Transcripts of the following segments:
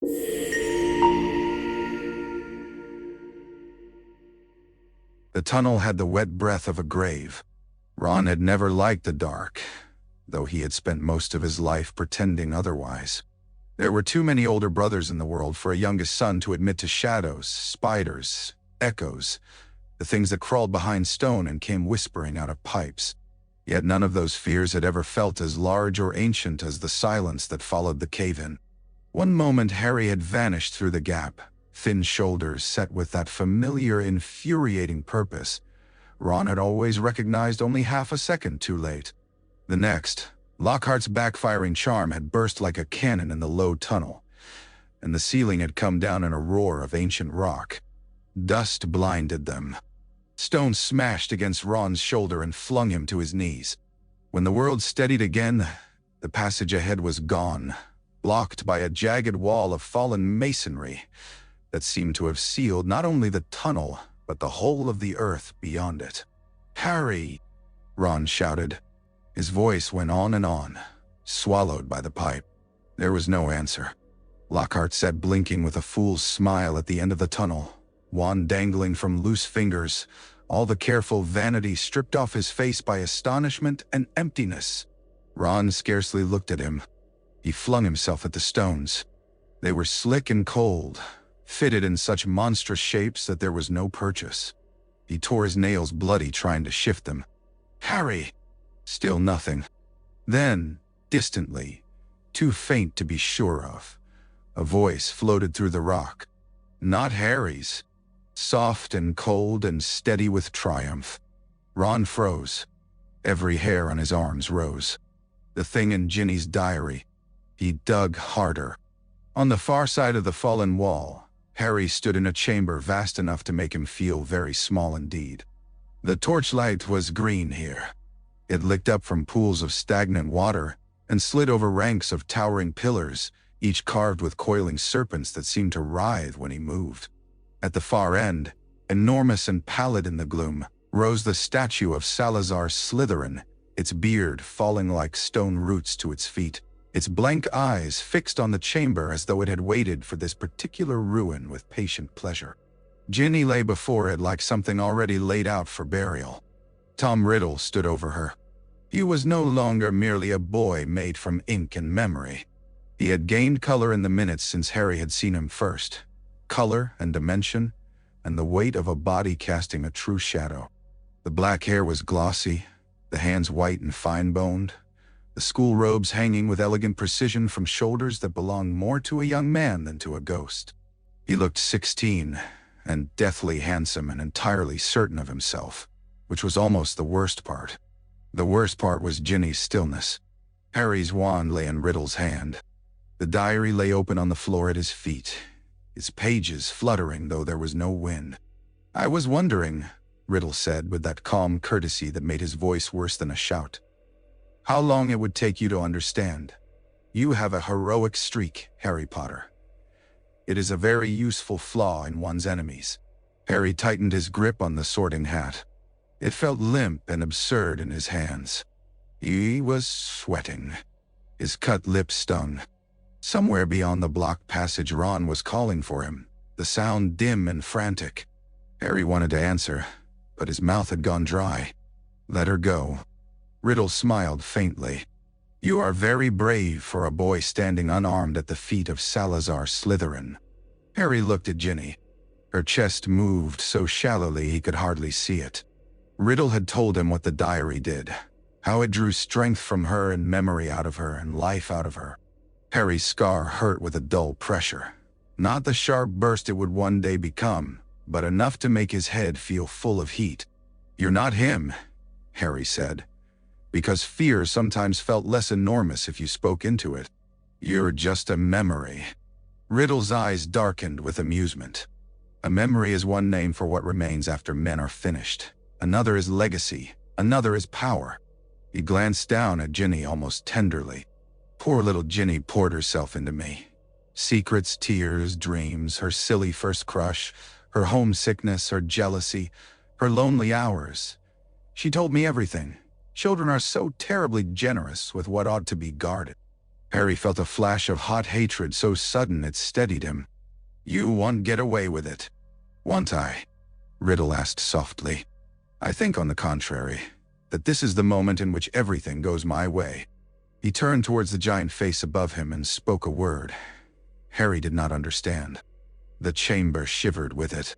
The tunnel had the wet breath of a grave. Ron had never liked the dark, though he had spent most of his life pretending otherwise. There were too many older brothers in the world for a youngest son to admit to shadows, spiders, echoes, the things that crawled behind stone and came whispering out of pipes. Yet none of those fears had ever felt as large or ancient as the silence that followed the cave-in. One moment Harry had vanished through the gap, thin shoulders set with that familiar, infuriating purpose Ron had always recognized only half a second too late. The next, Lockhart's backfiring charm had burst like a cannon in the low tunnel, and the ceiling had come down in a roar of ancient rock. Dust blinded them. Stone smashed against Ron's shoulder and flung him to his knees. When the world steadied again, the passage ahead was gone, blocked by a jagged wall of fallen masonry that seemed to have sealed not only the tunnel, but the whole of the earth beyond it. "Harry!" Ron shouted. His voice went on and on, swallowed by the pipe. There was no answer. Lockhart sat blinking with a fool's smile at the end of the tunnel, wand dangling from loose fingers, all the careful vanity stripped off his face by astonishment and emptiness. Ron scarcely looked at him. He flung himself at the stones. They were slick and cold, fitted in such monstrous shapes that there was no purchase. He tore his nails bloody trying to shift them. "Harry!" Still nothing. Then, distantly, too faint to be sure of, a voice floated through the rock. Not Harry's. Soft and cold and steady with triumph. Ron froze. Every hair on his arms rose. The thing in Ginny's diary. He dug harder. On the far side of the fallen wall, Harry stood in a chamber vast enough to make him feel very small indeed. The torchlight was green here. It licked up from pools of stagnant water and slid over ranks of towering pillars, each carved with coiling serpents that seemed to writhe when he moved. At the far end, enormous and pallid in the gloom, rose the statue of Salazar Slytherin, its beard falling like stone roots to its feet, its blank eyes fixed on the chamber as though it had waited for this particular ruin with patient pleasure. Ginny lay before it like something already laid out for burial. Tom Riddle stood over her. He was no longer merely a boy made from ink and memory. He had gained color in the minutes since Harry had seen him first. Color and dimension, and the weight of a body casting a true shadow. The black hair was glossy, the hands white and fine-boned, the school robes hanging with elegant precision from shoulders that belonged more to a young man than to a ghost. He looked 16, and deathly handsome and entirely certain of himself, which was almost the worst part. The worst part was Ginny's stillness. Harry's wand lay in Riddle's hand. The diary lay open on the floor at his feet, its pages fluttering though there was no wind. "I was wondering," Riddle said with that calm courtesy that made his voice worse than a shout, "how long it would take you to understand. You have a heroic streak, Harry Potter. It is a very useful flaw in one's enemies." Harry tightened his grip on the sorting hat. It felt limp and absurd in his hands. He was sweating. His cut lips stung. Somewhere beyond the blocked passage Ron was calling for him, the sound dim and frantic. Harry wanted to answer, but his mouth had gone dry. "Let her go." Riddle smiled faintly. "You are very brave for a boy standing unarmed at the feet of Salazar Slytherin." Harry looked at Ginny. Her chest moved so shallowly he could hardly see it. Riddle had told him what the diary did, how it drew strength from her and memory out of her and life out of her. Harry's scar hurt with a dull pressure. Not the sharp burst it would one day become, but enough to make his head feel full of heat. "You're not him," Harry said, because fear sometimes felt less enormous if you spoke into it. "You're just a memory." Riddle's eyes darkened with amusement. A memory is one name for what remains after men are finished. Another is legacy. Another is power. He glanced down at Ginny almost tenderly. Poor little Ginny poured herself into me. Secrets, tears, dreams, her silly first crush, her homesickness, her jealousy, her lonely hours. She told me everything. Children are so terribly generous with what ought to be guarded. Harry felt a flash of hot hatred so sudden it steadied him. "You won't get away with it." "Won't I?" Riddle asked softly. "I think, on the contrary, that this is the moment in which everything goes my way." He turned towards the giant face above him and spoke a word. Harry did not understand. The chamber shivered with it.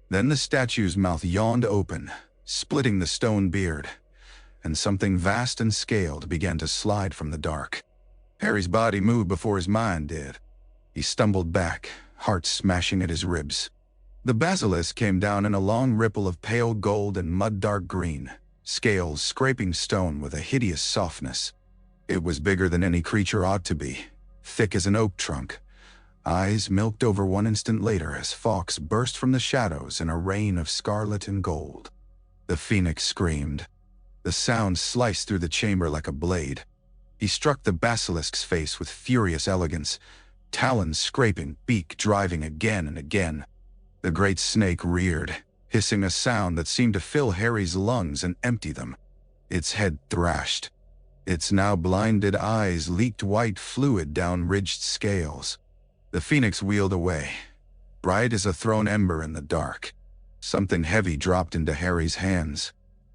Then the statue's mouth yawned open, splitting the stone beard, and something vast and scaled began to slide from the dark. Harry's body moved before his mind did. He stumbled back, heart smashing at his ribs. The basilisk came down in a long ripple of pale gold and mud-dark green, scales scraping stone with a hideous softness. It was bigger than any creature ought to be, thick as an oak trunk. Eyes milked over one instant later as Fawkes burst from the shadows in a rain of scarlet and gold. The phoenix screamed. The sound sliced through the chamber like a blade. He struck the basilisk's face with furious elegance, talons scraping, beak driving again and again. The great snake reared, hissing a sound that seemed to fill Harry's lungs and empty them. Its head thrashed. Its now blinded eyes leaked white fluid down ridged scales. The phoenix wheeled away, bright as a thrown ember in the dark. Something heavy dropped into Harry's hands.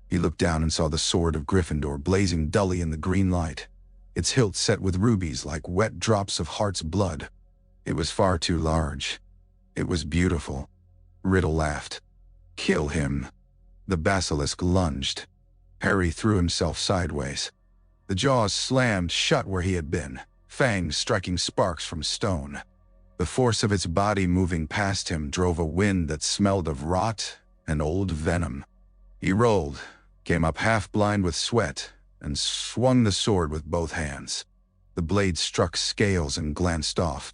He looked down and saw the sword of Gryffindor blazing dully in the green light, its hilt set with rubies like wet drops of heart's blood. It was far too large. It was beautiful. Riddle laughed. "Kill him." The basilisk lunged. Harry threw himself sideways. The jaws slammed shut where he had been, fangs striking sparks from stone. The force of its body moving past him drove a wind that smelled of rot and old venom. He rolled, came up half-blind with sweat, and swung the sword with both hands. The blade struck scales and glanced off.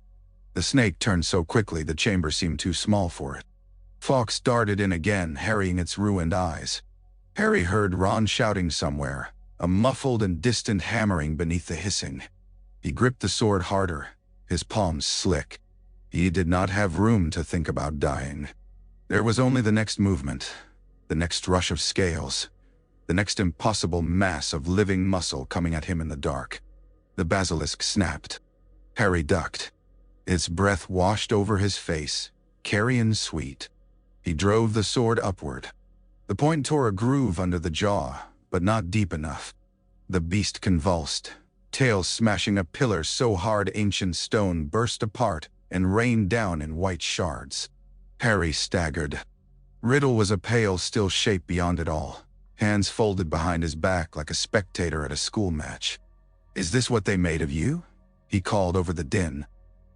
The snake turned so quickly the chamber seemed too small for it. Fawkes darted in again, harrying its ruined eyes. Harry heard Ron shouting somewhere, a muffled and distant hammering beneath the hissing. He gripped the sword harder, his palms slick. He did not have room to think about dying. There was only the next movement, the next rush of scales, the next impossible mass of living muscle coming at him in the dark. The basilisk snapped. Harry ducked. Its breath washed over his face, carrion sweet. He drove the sword upward. The point tore a groove under the jaw, but not deep enough. The beast convulsed, tail smashing a pillar so hard ancient stone burst apart and rained down in white shards. Harry staggered. Riddle was a pale, still shape beyond it all, hands folded behind his back like a spectator at a school match. "Is this what they made of you?" he called over the din.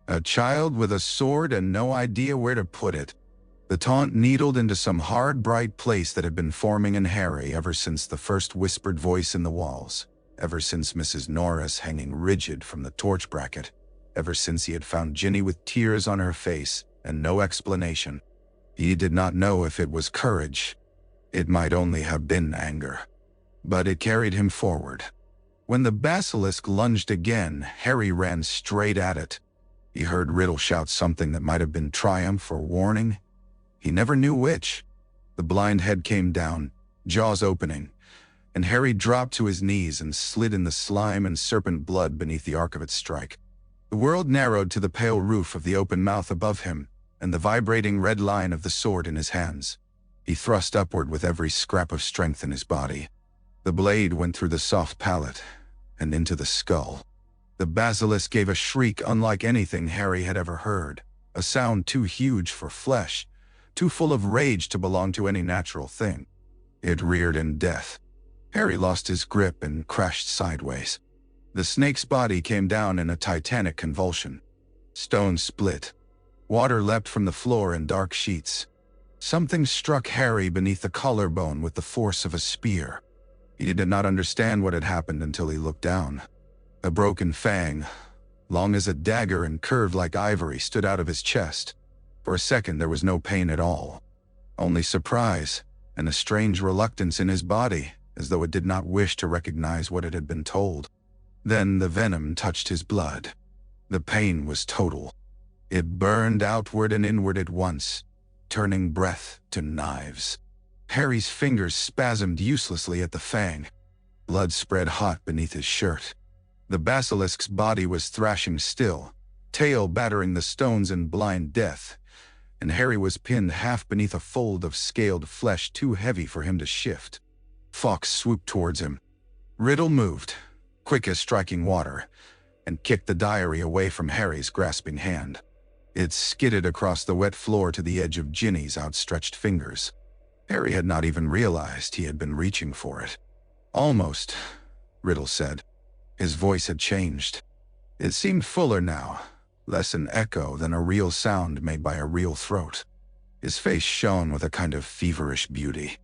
"A child with a sword and no idea where to put it." The taunt needled into some hard, bright place that had been forming in Harry ever since the first whispered voice in the walls, ever since Mrs. Norris hanging rigid from the torch bracket, ever since he had found Ginny with tears on her face and no explanation. He did not know if it was courage. It might only have been anger. But it carried him forward. When the basilisk lunged again, Harry ran straight at it. He heard Riddle shout something that might have been triumph or warning. He never knew which. The blind head came down, jaws opening, and Harry dropped to his knees and slid in the slime and serpent blood beneath the arc of its strike. The world narrowed to the pale roof of the open mouth above him and the vibrating red line of the sword in his hands. He thrust upward with every scrap of strength in his body. The blade went through the soft palate and into the skull. The basilisk gave a shriek unlike anything Harry had ever heard, a sound too huge for flesh, too full of rage to belong to any natural thing. It reared in death. Harry lost his grip and crashed sideways. The snake's body came down in a titanic convulsion. Stone split. Water leapt from the floor in dark sheets. Something struck Harry beneath the collarbone with the force of a spear. He did not understand what had happened until he looked down. A broken fang, long as a dagger and curved like ivory, stood out of his chest. For a second there was no pain at all, only surprise and a strange reluctance in his body, as though it did not wish to recognize what it had been told. Then the venom touched his blood. The pain was total. It burned outward and inward at once, turning breath to knives. Harry's fingers spasmed uselessly at the fang. Blood spread hot beneath his shirt. The basilisk's body was thrashing still, tail battering the stones in blind death, and Harry was pinned half beneath a fold of scaled flesh too heavy for him to shift. Fawkes swooped towards him. Riddle moved, quick as striking water, and kicked the diary away from Harry's grasping hand. It skidded across the wet floor to the edge of Ginny's outstretched fingers. Harry had not even realized he had been reaching for it. "Almost," Riddle said. His voice had changed. It seemed fuller now, less an echo than a real sound made by a real throat. His face shone with a kind of feverish beauty.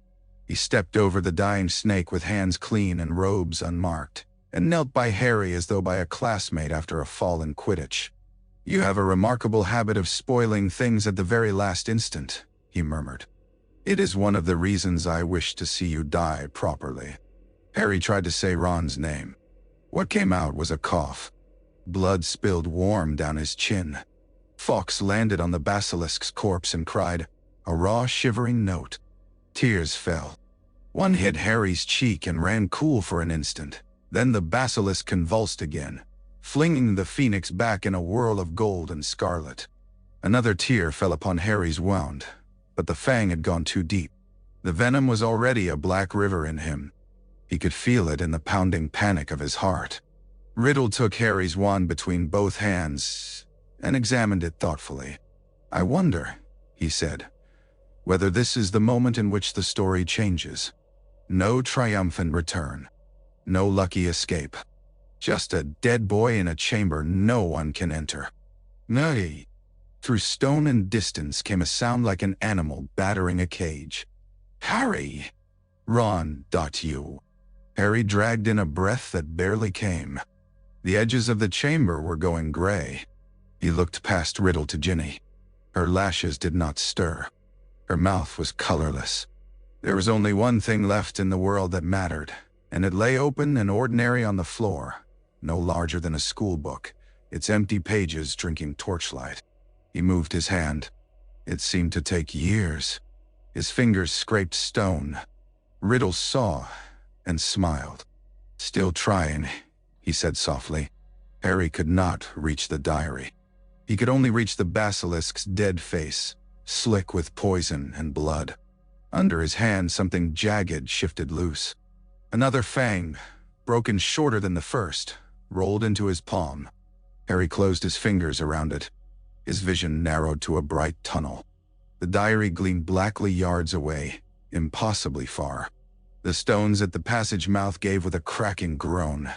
He stepped over the dying snake with hands clean and robes unmarked, and knelt by Harry as though by a classmate after a fall in Quidditch. "You have a remarkable habit of spoiling things at the very last instant," he murmured. "It is one of the reasons I wish to see you die properly." Harry tried to say Ron's name. What came out was a cough. Blood spilled warm down his chin. Fawkes landed on the basilisk's corpse and cried, a raw, shivering note. Tears fell. One hit Harry's cheek and ran cool for an instant. Then the basilisk convulsed again, flinging the phoenix back in a whirl of gold and scarlet. Another tear fell upon Harry's wound, but the fang had gone too deep. The venom was already a black river in him. He could feel it in the pounding panic of his heart. Riddle took Harry's wand between both hands and examined it thoughtfully. "I wonder," he said, "whether this is the moment in which the story changes. No triumphant return. No lucky escape. Just a dead boy in a chamber no one can enter." "Nay." Through stone and distance came a sound like an animal battering a cage. "Harry!" "Ron, you." Harry dragged in a breath that barely came. The edges of the chamber were going gray. He looked past Riddle to Ginny. Her lashes did not stir. Her mouth was colorless. There was only one thing left in the world that mattered, and it lay open and ordinary on the floor, no larger than a schoolbook, its empty pages drinking torchlight. He moved his hand. It seemed to take years. His fingers scraped stone. Riddle saw and smiled. "Still trying," he said softly. Harry could not reach the diary. He could only reach the basilisk's dead face, slick with poison and blood. Under his hand, something jagged shifted loose. Another fang, broken shorter than the first, rolled into his palm. Harry closed his fingers around it. His vision narrowed to a bright tunnel. The diary gleamed blackly yards away, impossibly far. The stones at the passage mouth gave with a cracking groan.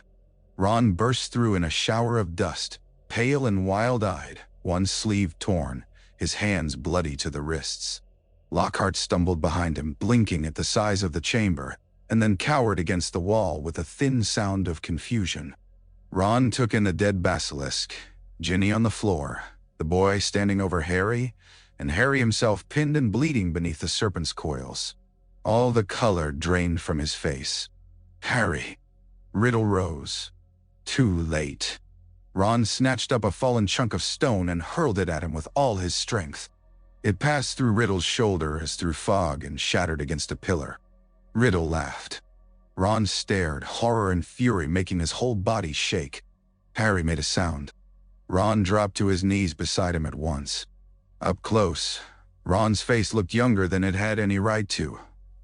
Ron burst through in a shower of dust, pale and wild-eyed, one sleeve torn, his hands bloody to the wrists. Lockhart stumbled behind him, blinking at the size of the chamber, and then cowered against the wall with a thin sound of confusion. Ron took in the dead basilisk, Ginny on the floor, the boy standing over Harry, and Harry himself pinned and bleeding beneath the serpent's coils. All the color drained from his face. "Harry!" Riddle rose. Too late. Ron snatched up a fallen chunk of stone and hurled it at him with all his strength. It passed through Riddle's shoulder as through fog and shattered against a pillar. Riddle laughed. Ron stared, horror and fury making his whole body shake. Harry made a sound. Ron dropped to his knees beside him at once. Up close, Ron's face looked younger than it had any right to,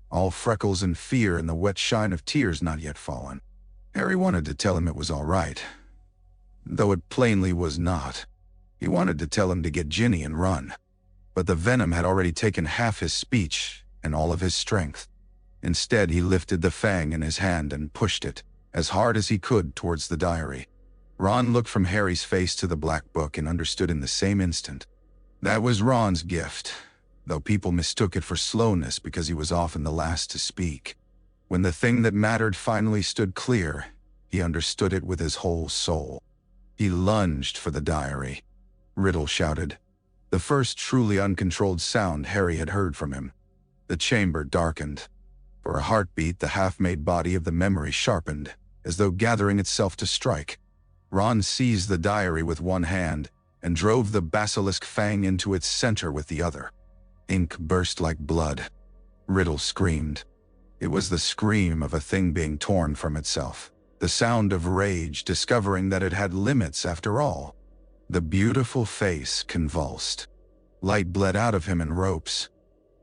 all freckles and fear and the wet shine of tears not yet fallen. Harry wanted to tell him it was all right, though it plainly was not. He wanted to tell him to get Ginny and run. But the venom had already taken half his speech and all of his strength. Instead, he lifted the fang in his hand and pushed it, as hard as he could, towards the diary. Ron looked from Harry's face to the black book and understood in the same instant. That was Ron's gift, though people mistook it for slowness because he was often the last to speak. When the thing that mattered finally stood clear, he understood it with his whole soul. He lunged for the diary. Riddle shouted, the first truly uncontrolled sound Harry had heard from him. The chamber darkened. For a heartbeat, the half-made body of the memory sharpened, as though gathering itself to strike. Ron seized the diary with one hand and drove the basilisk fang into its center with the other. Ink burst like blood. Riddle screamed. It was the scream of a thing being torn from itself. The sound of rage, discovering that it had limits after all. The beautiful face convulsed. Light bled out of him in ropes.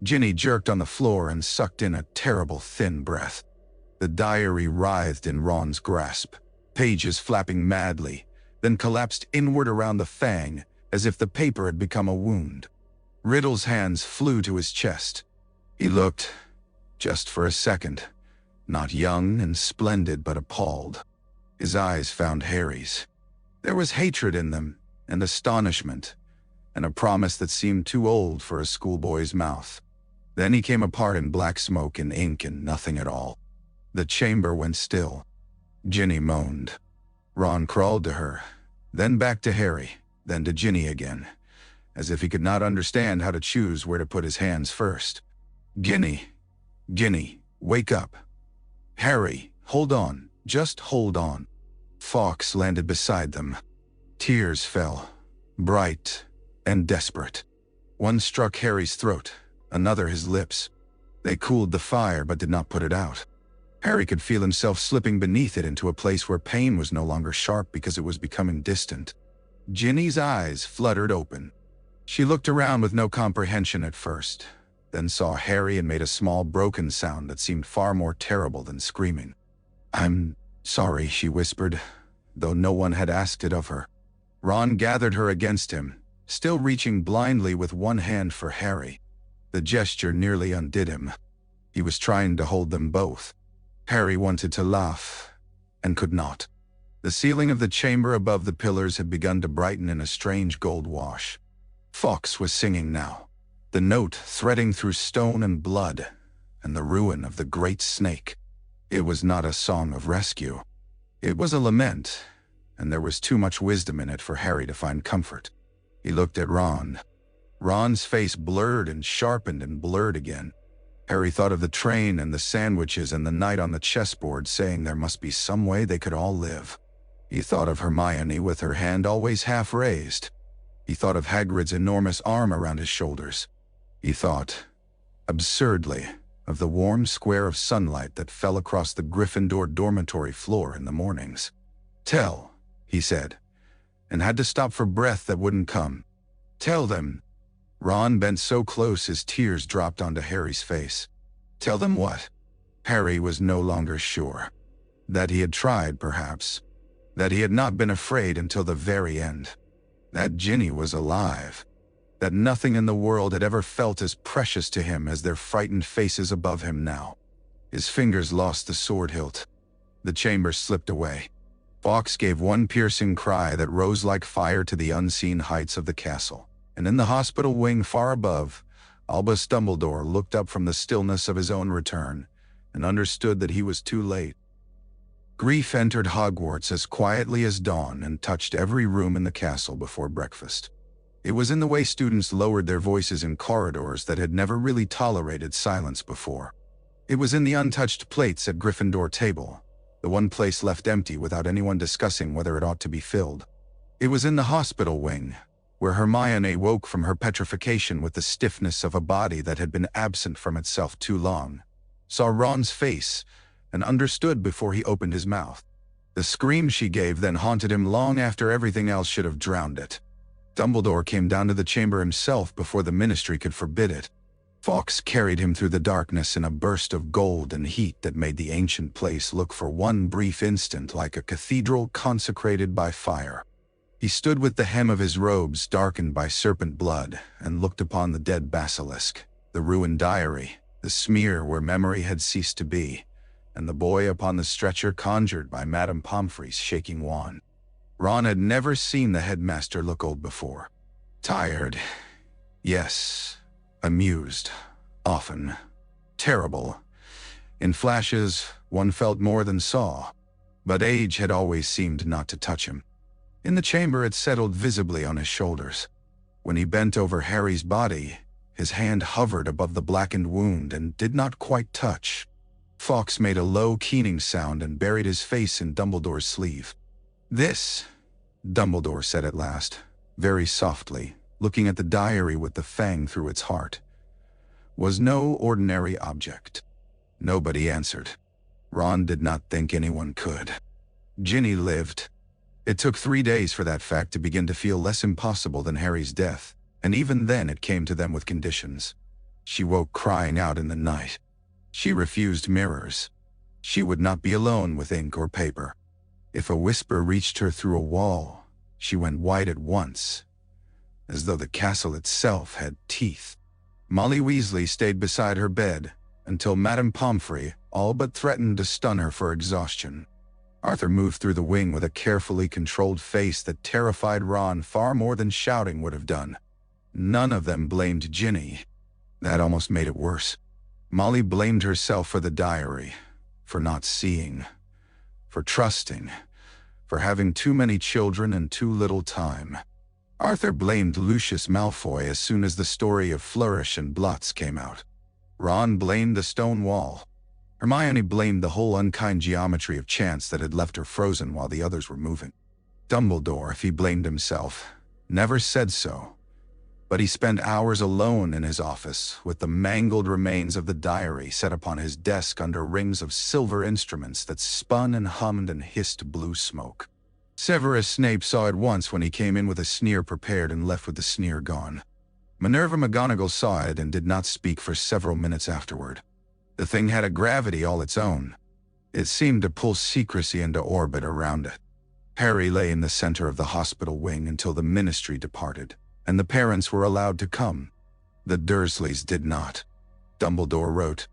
Ginny jerked on the floor and sucked in a terrible thin breath. The diary writhed in Ron's grasp, pages flapping madly, then collapsed inward around the fang as if the paper had become a wound. Riddle's hands flew to his chest. He looked, just for a second, not young and splendid but appalled. His eyes found Harry's. There was hatred in them, and astonishment, and a promise that seemed too old for a schoolboy's mouth. Then he came apart in black smoke and ink and nothing at all. The chamber went still. Ginny moaned. Ron crawled to her, then back to Harry, then to Ginny again, as if he could not understand how to choose where to put his hands first. Ginny, wake up. Harry, hold on, just hold on. Fawkes landed beside them. Tears fell, bright and desperate. One struck Harry's throat, another his lips. They cooled the fire but did not put it out. Harry could feel himself slipping beneath it into a place where pain was no longer sharp because it was becoming distant. Ginny's eyes fluttered open. She looked around with no comprehension at first, then saw Harry and made a small broken sound that seemed far more terrible than screaming. "I'm sorry," she whispered, though no one had asked it of her. Ron gathered her against him, still reaching blindly with one hand for Harry. The gesture nearly undid him. He was trying to hold them both. Harry wanted to laugh, and could not. The ceiling of the chamber above the pillars had begun to brighten in a strange gold wash. Fawkes was singing now, the note threading through stone and blood, and the ruin of the great snake. It was not a song of rescue. It was a lament, and there was too much wisdom in it for Harry to find comfort. He looked at Ron. Ron's face blurred and sharpened and blurred again. Harry thought of the train and the sandwiches and the night on the chessboard, saying there must be some way they could all live. He thought of Hermione with her hand always half raised. He thought of Hagrid's enormous arm around his shoulders. He thought, absurdly, of the warm square of sunlight that fell across the Gryffindor dormitory floor in the mornings. "Tell," he said, and had to stop for breath that wouldn't come. "Tell them." Ron bent so close his tears dropped onto Harry's face. Tell them what? Harry was no longer sure. That he had tried, perhaps. That he had not been afraid until the very end. That Ginny was alive. That nothing in the world had ever felt as precious to him as their frightened faces above him now. His fingers lost the sword hilt. The chamber slipped away. Fawkes gave one piercing cry that rose like fire to the unseen heights of the castle. And in the hospital wing far above, Albus Dumbledore looked up from the stillness of his own return and understood that he was too late. Grief entered Hogwarts as quietly as dawn and touched every room in the castle before breakfast. It was in the way students lowered their voices in corridors that had never really tolerated silence before. It was in the untouched plates at Gryffindor table, the one place left empty without anyone discussing whether it ought to be filled. It was in the hospital wing, where Hermione woke from her petrification with the stiffness of a body that had been absent from itself too long, saw Ron's face, and understood before he opened his mouth. The scream she gave then haunted him long after everything else should have drowned it. Dumbledore came down to the chamber himself before the Ministry could forbid it. Fawkes carried him through the darkness in a burst of gold and heat that made the ancient place look for one brief instant like a cathedral consecrated by fire. He stood with the hem of his robes darkened by serpent blood and looked upon the dead Basilisk, the ruined diary, the smear where memory had ceased to be, and the boy upon the stretcher conjured by Madame Pomfrey's shaking wand. Ron had never seen the headmaster look old before. Tired, yes. Amused, often. Terrible. In flashes, one felt more than saw, but age had always seemed not to touch him. In the chamber it settled visibly on his shoulders. When he bent over Harry's body, his hand hovered above the blackened wound and did not quite touch. Fawkes made a low, keening sound and buried his face in Dumbledore's sleeve. "This," Dumbledore said at last, very softly, looking at the diary with the fang through its heart, "was no ordinary object." Nobody answered. Ron did not think anyone could. Ginny lived. It took 3 days for that fact to begin to feel less impossible than Harry's death, and even then it came to them with conditions. She woke crying out in the night. She refused mirrors. She would not be alone with ink or paper. If a whisper reached her through a wall, she went white at once, as though the castle itself had teeth. Molly Weasley stayed beside her bed until Madame Pomfrey all but threatened to stun her for exhaustion. Arthur moved through the wing with a carefully controlled face that terrified Ron far more than shouting would have done. None of them blamed Ginny. That almost made it worse. Molly blamed herself for the diary, for not seeing, for trusting, for having too many children and too little time. Arthur blamed Lucius Malfoy as soon as the story of Flourish and Blots came out. Ron blamed the stone wall. Hermione blamed the whole unkind geometry of chance that had left her frozen while the others were moving. Dumbledore, if he blamed himself, never said so, but he spent hours alone in his office with the mangled remains of the diary set upon his desk under rings of silver instruments that spun and hummed and hissed blue smoke. Severus Snape saw it once when he came in with a sneer prepared and left with the sneer gone. Minerva McGonagall saw it and did not speak for several minutes afterward. The thing had a gravity all its own. It seemed to pull secrecy into orbit around it. Harry lay in the center of the hospital wing until the ministry departed, and the parents were allowed to come. The Dursleys did not. Dumbledore wrote.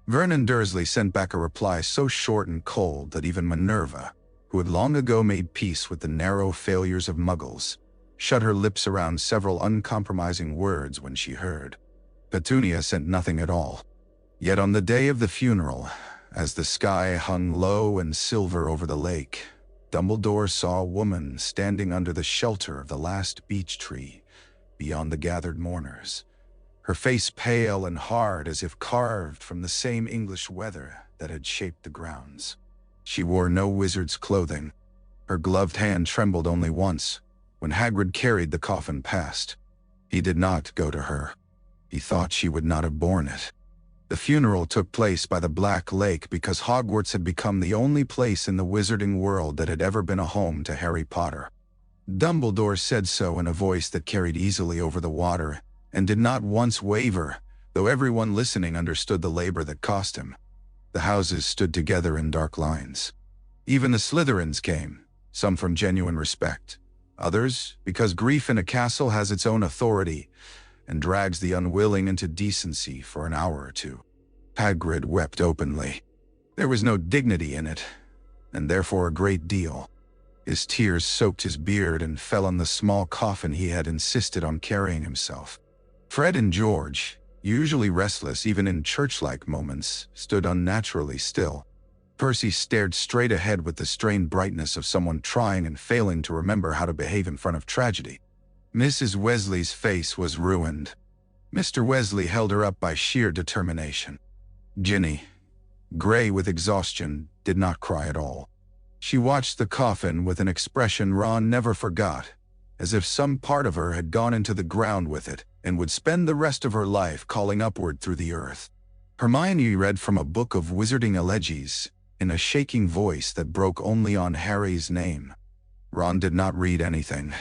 Vernon Dursley sent back a reply so short and cold that even Minerva, who had long ago made peace with the narrow failures of Muggles, shut her lips around several uncompromising words when she heard. Petunia sent nothing at all. Yet on the day of the funeral, as the sky hung low and silver over the lake, Dumbledore saw a woman standing under the shelter of the last beech tree, beyond the gathered mourners, her face pale and hard as if carved from the same English weather that had shaped the grounds. She wore no wizard's clothing. Her gloved hand trembled only once, when Hagrid carried the coffin past. He did not go to her. He thought she would not have borne it. The funeral took place by the Black Lake because Hogwarts had become the only place in the wizarding world that had ever been a home to Harry Potter. Dumbledore said so in a voice that carried easily over the water and did not once waver, though everyone listening understood the labor that cost him. The houses stood together in dark lines. Even the Slytherins came, some from genuine respect, others because grief in a castle has its own authority and drags the unwilling into decency for an hour or two. Hagrid wept openly. There was no dignity in it, and therefore a great deal. His tears soaked his beard and fell on the small coffin he had insisted on carrying himself. Fred and George, usually restless even in church-like moments, stood unnaturally still. Percy stared straight ahead with the strained brightness of someone trying and failing to remember how to behave in front of tragedy. Mrs. Weasley's face was ruined. Mr. Weasley held her up by sheer determination. Ginny, gray with exhaustion, did not cry at all. She watched the coffin with an expression Ron never forgot, as if some part of her had gone into the ground with it and would spend the rest of her life calling upward through the earth. Hermione read from a book of wizarding elegies in a shaking voice that broke only on Harry's name. Ron did not read anything.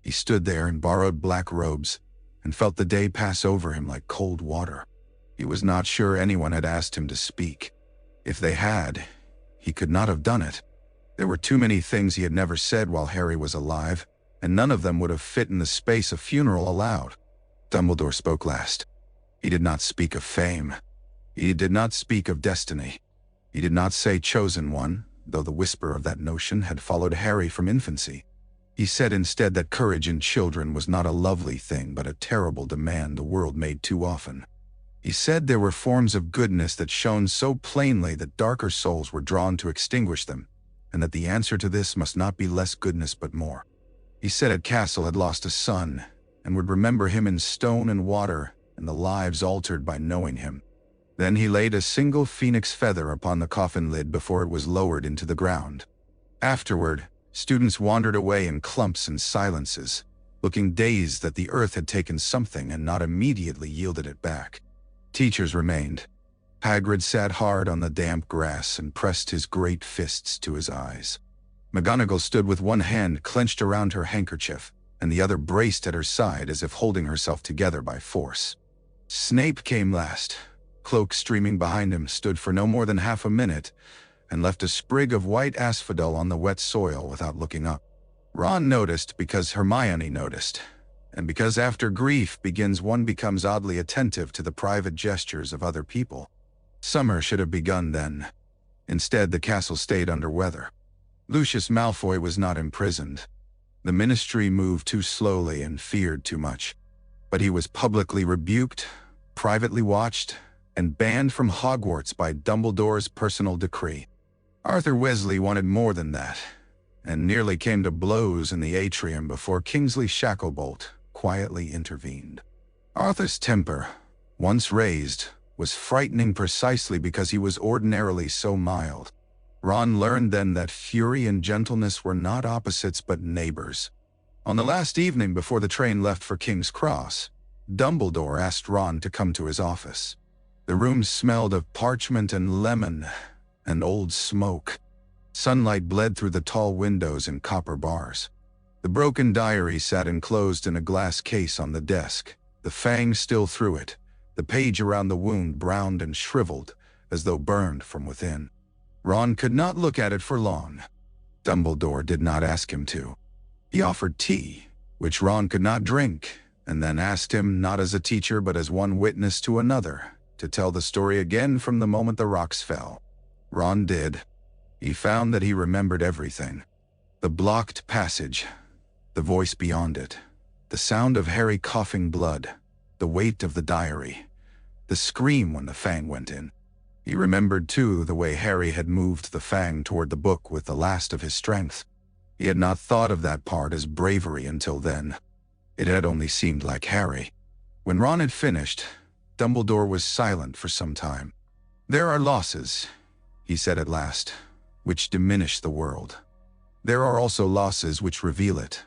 He stood there in borrowed black robes and felt the day pass over him like cold water. He was not sure anyone had asked him to speak. If they had, he could not have done it. There were too many things he had never said while Harry was alive, and none of them would have fit in the space a funeral allowed. Dumbledore spoke last. He did not speak of fame. He did not speak of destiny. He did not say chosen one, though the whisper of that notion had followed Harry from infancy. He said instead that courage in children was not a lovely thing but a terrible demand the world made too often. He said there were forms of goodness that shone so plainly that darker souls were drawn to extinguish them, and that the answer to this must not be less goodness but more. He said a castle had lost a son, and would remember him in stone and water, and the lives altered by knowing him. Then he laid a single phoenix feather upon the coffin lid before it was lowered into the ground. Afterward, students wandered away in clumps and silences, looking dazed that the earth had taken something and not immediately yielded it back. Teachers remained. Hagrid sat hard on the damp grass and pressed his great fists to his eyes. McGonagall stood with one hand clenched around her handkerchief, and the other braced at her side as if holding herself together by force. Snape came last. Cloak streaming behind him, stood for no more than half a minute, and left a sprig of white asphodel on the wet soil without looking up. Ron noticed because Hermione noticed, and because after grief begins one becomes oddly attentive to the private gestures of other people. Summer should have begun then. Instead, the castle stayed under weather. Lucius Malfoy was not imprisoned. The ministry moved too slowly and feared too much. But he was publicly rebuked, privately watched, and banned from Hogwarts by Dumbledore's personal decree. Arthur Weasley wanted more than that, and nearly came to blows in the atrium before Kingsley Shacklebolt quietly intervened. Arthur's temper, once raised, was frightening precisely because he was ordinarily so mild. Ron learned then that fury and gentleness were not opposites but neighbors. On the last evening before the train left for King's Cross, Dumbledore asked Ron to come to his office. The room smelled of parchment and lemon and old smoke. Sunlight bled through the tall windows and copper bars. The broken diary sat enclosed in a glass case on the desk, the fang still through it, the page around the wound browned and shriveled, as though burned from within. Ron could not look at it for long. Dumbledore did not ask him to. He offered tea, which Ron could not drink, and then asked him, not as a teacher but as one witness to another, to tell the story again from the moment the rocks fell. Ron did. He found that he remembered everything. The blocked passage, the voice beyond it, the sound of Harry coughing blood, the weight of the diary, the scream when the fang went in. He remembered, too, the way Harry had moved the fang toward the book with the last of his strength. He had not thought of that part as bravery until then. It had only seemed like Harry. When Ron had finished, Dumbledore was silent for some time. "There are losses," he said at last, "which diminish the world. There are also losses which reveal it.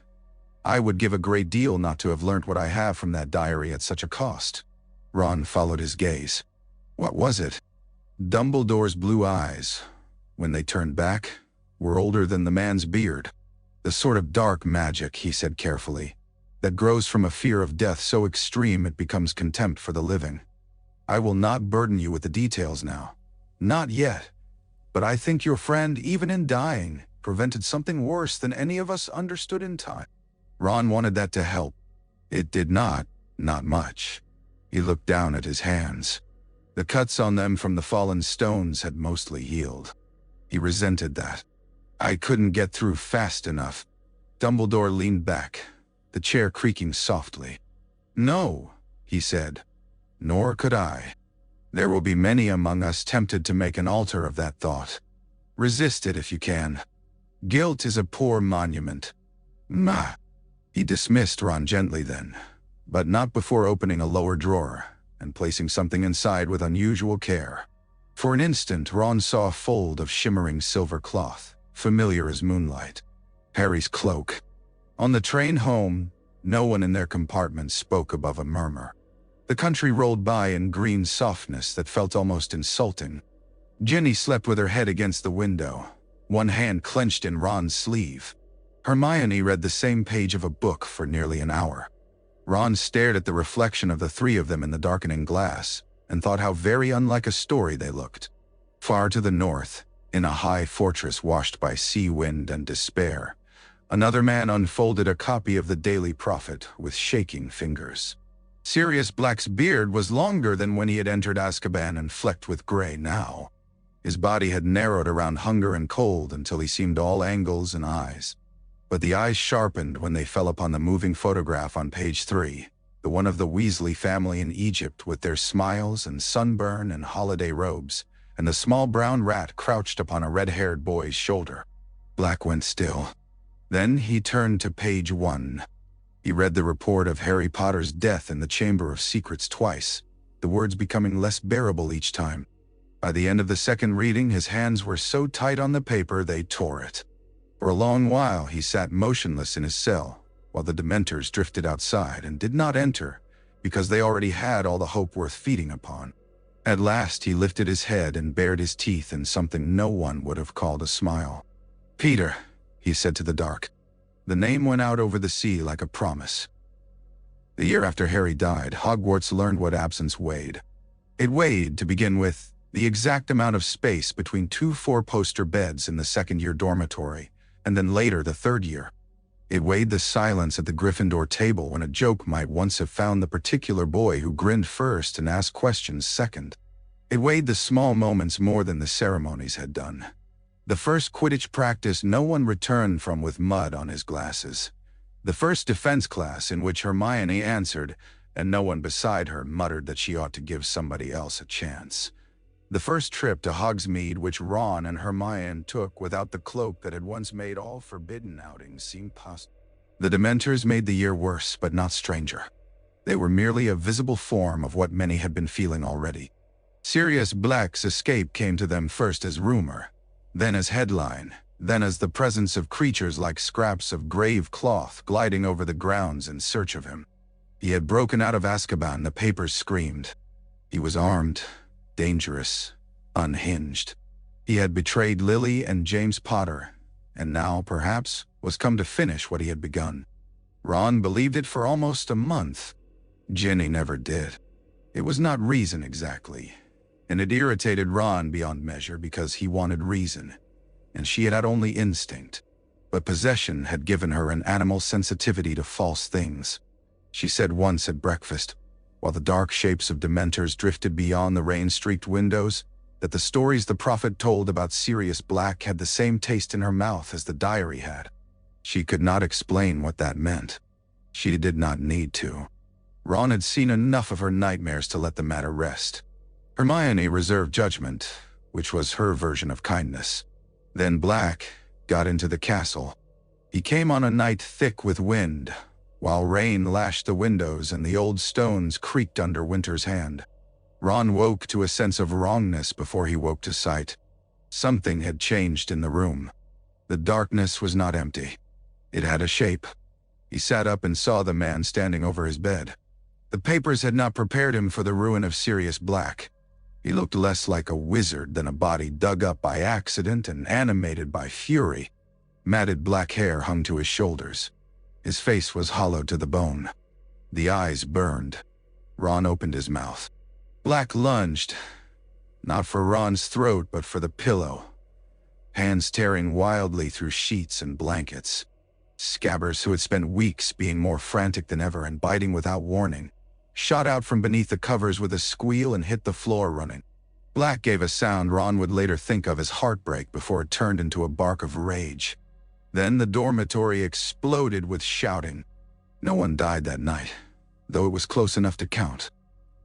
I would give a great deal not to have learnt what I have from that diary at such a cost." Ron followed his gaze. What was it? Dumbledore's blue eyes, when they turned back, were older than the man's beard. "The sort of dark magic," he said carefully, "that grows from a fear of death so extreme it becomes contempt for the living. I will not burden you with the details now. Not yet. But I think your friend, even in dying, prevented something worse than any of us understood in time." Ron wanted that to help. It did not much. He looked down at his hands. The cuts on them from the fallen stones had mostly healed. He resented that. "I couldn't get through fast enough." Dumbledore leaned back, the chair creaking softly. "No," he said, "nor could I. There will be many among us tempted to make an altar of that thought. Resist it if you can. Guilt is a poor monument." "Ma." He dismissed Ron gently then, but not before opening a lower drawer and placing something inside with unusual care. For an instant, Ron saw a fold of shimmering silver cloth, familiar as moonlight. Harry's cloak. On the train home, no one in their compartment spoke above a murmur. The country rolled by in green softness that felt almost insulting. Ginny slept with her head against the window, one hand clenched in Ron's sleeve. Hermione read the same page of a book for nearly an hour. Ron stared at the reflection of the three of them in the darkening glass, and thought how very unlike a story they looked. Far to the north, in a high fortress washed by sea wind and despair, another man unfolded a copy of the Daily Prophet with shaking fingers. Sirius Black's beard was longer than when he had entered Azkaban and flecked with gray now. His body had narrowed around hunger and cold until he seemed all angles and eyes. But the eyes sharpened when they fell upon the moving photograph on page 3, the one of the Weasley family in Egypt with their smiles and sunburn and holiday robes, and the small brown rat crouched upon a red-haired boy's shoulder. Black went still. Then he turned to page 1. He read the report of Harry Potter's death in the Chamber of Secrets twice, the words becoming less bearable each time. By the end of the second reading, his hands were so tight on the paper they tore it. For a long while he sat motionless in his cell, while the Dementors drifted outside and did not enter, because they already had all the hope worth feeding upon. At last he lifted his head and bared his teeth in something no one would have called a smile. "Peter," he said to the dark. The name went out over the sea like a promise. The year after Harry died, Hogwarts learned what absence weighed. It weighed, to begin with, the exact amount of space between two four-poster beds in the second-year dormitory, and then later the third year. It weighed the silence at the Gryffindor table when a joke might once have found the particular boy who grinned first and asked questions second. It weighed the small moments more than the ceremonies had done. The first Quidditch practice no one returned from with mud on his glasses. The first defense class in which Hermione answered, and no one beside her muttered that she ought to give somebody else a chance. The first trip to Hogsmeade which Ron and Hermione took without the cloak that had once made all forbidden outings seem possible. The Dementors made the year worse, but not stranger. They were merely a visible form of what many had been feeling already. Sirius Black's escape came to them first as rumor, then as headline, then as the presence of creatures like scraps of grave cloth gliding over the grounds in search of him. He had broken out of Azkaban, the papers screamed. He was armed, dangerous, unhinged. He had betrayed Lily and James Potter, and now, perhaps, was come to finish what he had begun. Ron believed it for almost a month. Ginny never did. It was not reason exactly, and it irritated Ron beyond measure because he wanted reason, and she had had only instinct. But possession had given her an animal sensitivity to false things. She said once at breakfast, while the dark shapes of Dementors drifted beyond the rain-streaked windows, that the stories the prophet told about Sirius Black had the same taste in her mouth as the diary had. She could not explain what that meant. She did not need to. Ron had seen enough of her nightmares to let the matter rest. Hermione reserved judgment, which was her version of kindness. Then Black got into the castle. He came on a night thick with wind, while rain lashed the windows and the old stones creaked under Winter's hand. Ron woke to a sense of wrongness before he woke to sight. Something had changed in the room. The darkness was not empty. It had a shape. He sat up and saw the man standing over his bed. The papers had not prepared him for the ruin of Sirius Black. He looked less like a wizard than a body dug up by accident and animated by fury. Matted black hair hung to his shoulders. His face was hollow to the bone. The eyes burned. Ron opened his mouth. Black lunged, not for Ron's throat but for the pillow, hands tearing wildly through sheets and blankets. Scabbers, who had spent weeks being more frantic than ever and biting without warning, shot out from beneath the covers with a squeal and hit the floor running. Black gave a sound Ron would later think of as heartbreak before it turned into a bark of rage. Then the dormitory exploded with shouting. No one died that night, though it was close enough to count.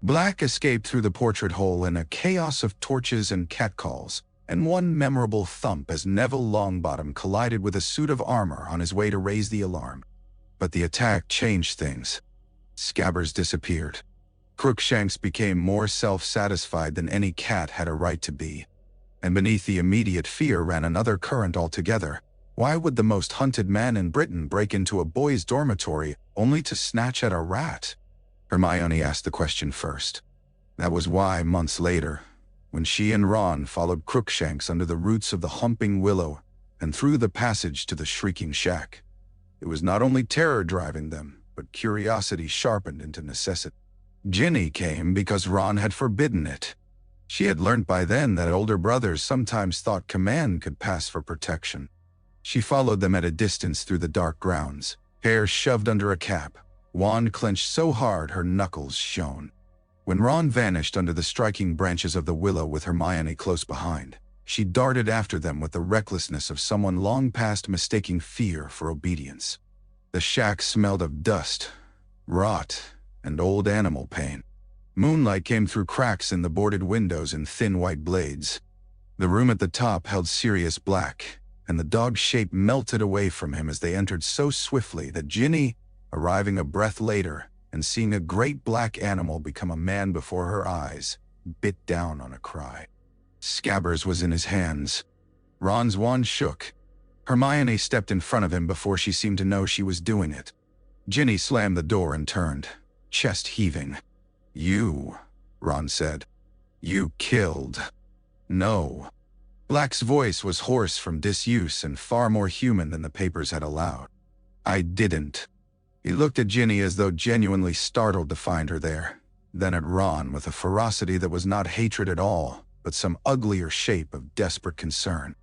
Black escaped through the portrait hole in a chaos of torches and catcalls, and one memorable thump as Neville Longbottom collided with a suit of armor on his way to raise the alarm. But the attack changed things. Scabbers disappeared. Crookshanks became more self-satisfied than any cat had a right to be. And beneath the immediate fear ran another current altogether. Why would the most hunted man in Britain break into a boys' dormitory only to snatch at a rat? Hermione asked the question first. That was why, months later, when she and Ron followed Crookshanks under the roots of the humping willow and through the passage to the shrieking shack, it was not only terror driving them, but curiosity sharpened into necessity. Ginny came because Ron had forbidden it. She had learnt by then that older brothers sometimes thought command could pass for protection. She followed them at a distance through the dark grounds, hair shoved under a cap, wand clenched so hard her knuckles shone. When Ron vanished under the striking branches of the willow with Hermione close behind, she darted after them with the recklessness of someone long past mistaking fear for obedience. The shack smelled of dust, rot, and old animal pain. Moonlight came through cracks in the boarded windows in thin white blades. The room at the top held Sirius Black, and the dog's shape melted away from him as they entered so swiftly that Ginny, arriving a breath later and seeing a great black animal become a man before her eyes, bit down on a cry. Scabbers was in his hands. Ron's wand shook. Hermione stepped in front of him before she seemed to know she was doing it. Ginny slammed the door and turned, chest heaving. "You," Ron said. "You killed." "No." Black's voice was hoarse from disuse and far more human than the papers had allowed. "I didn't." He looked at Ginny as though genuinely startled to find her there, then at Ron with a ferocity that was not hatred at all, but some uglier shape of desperate concern.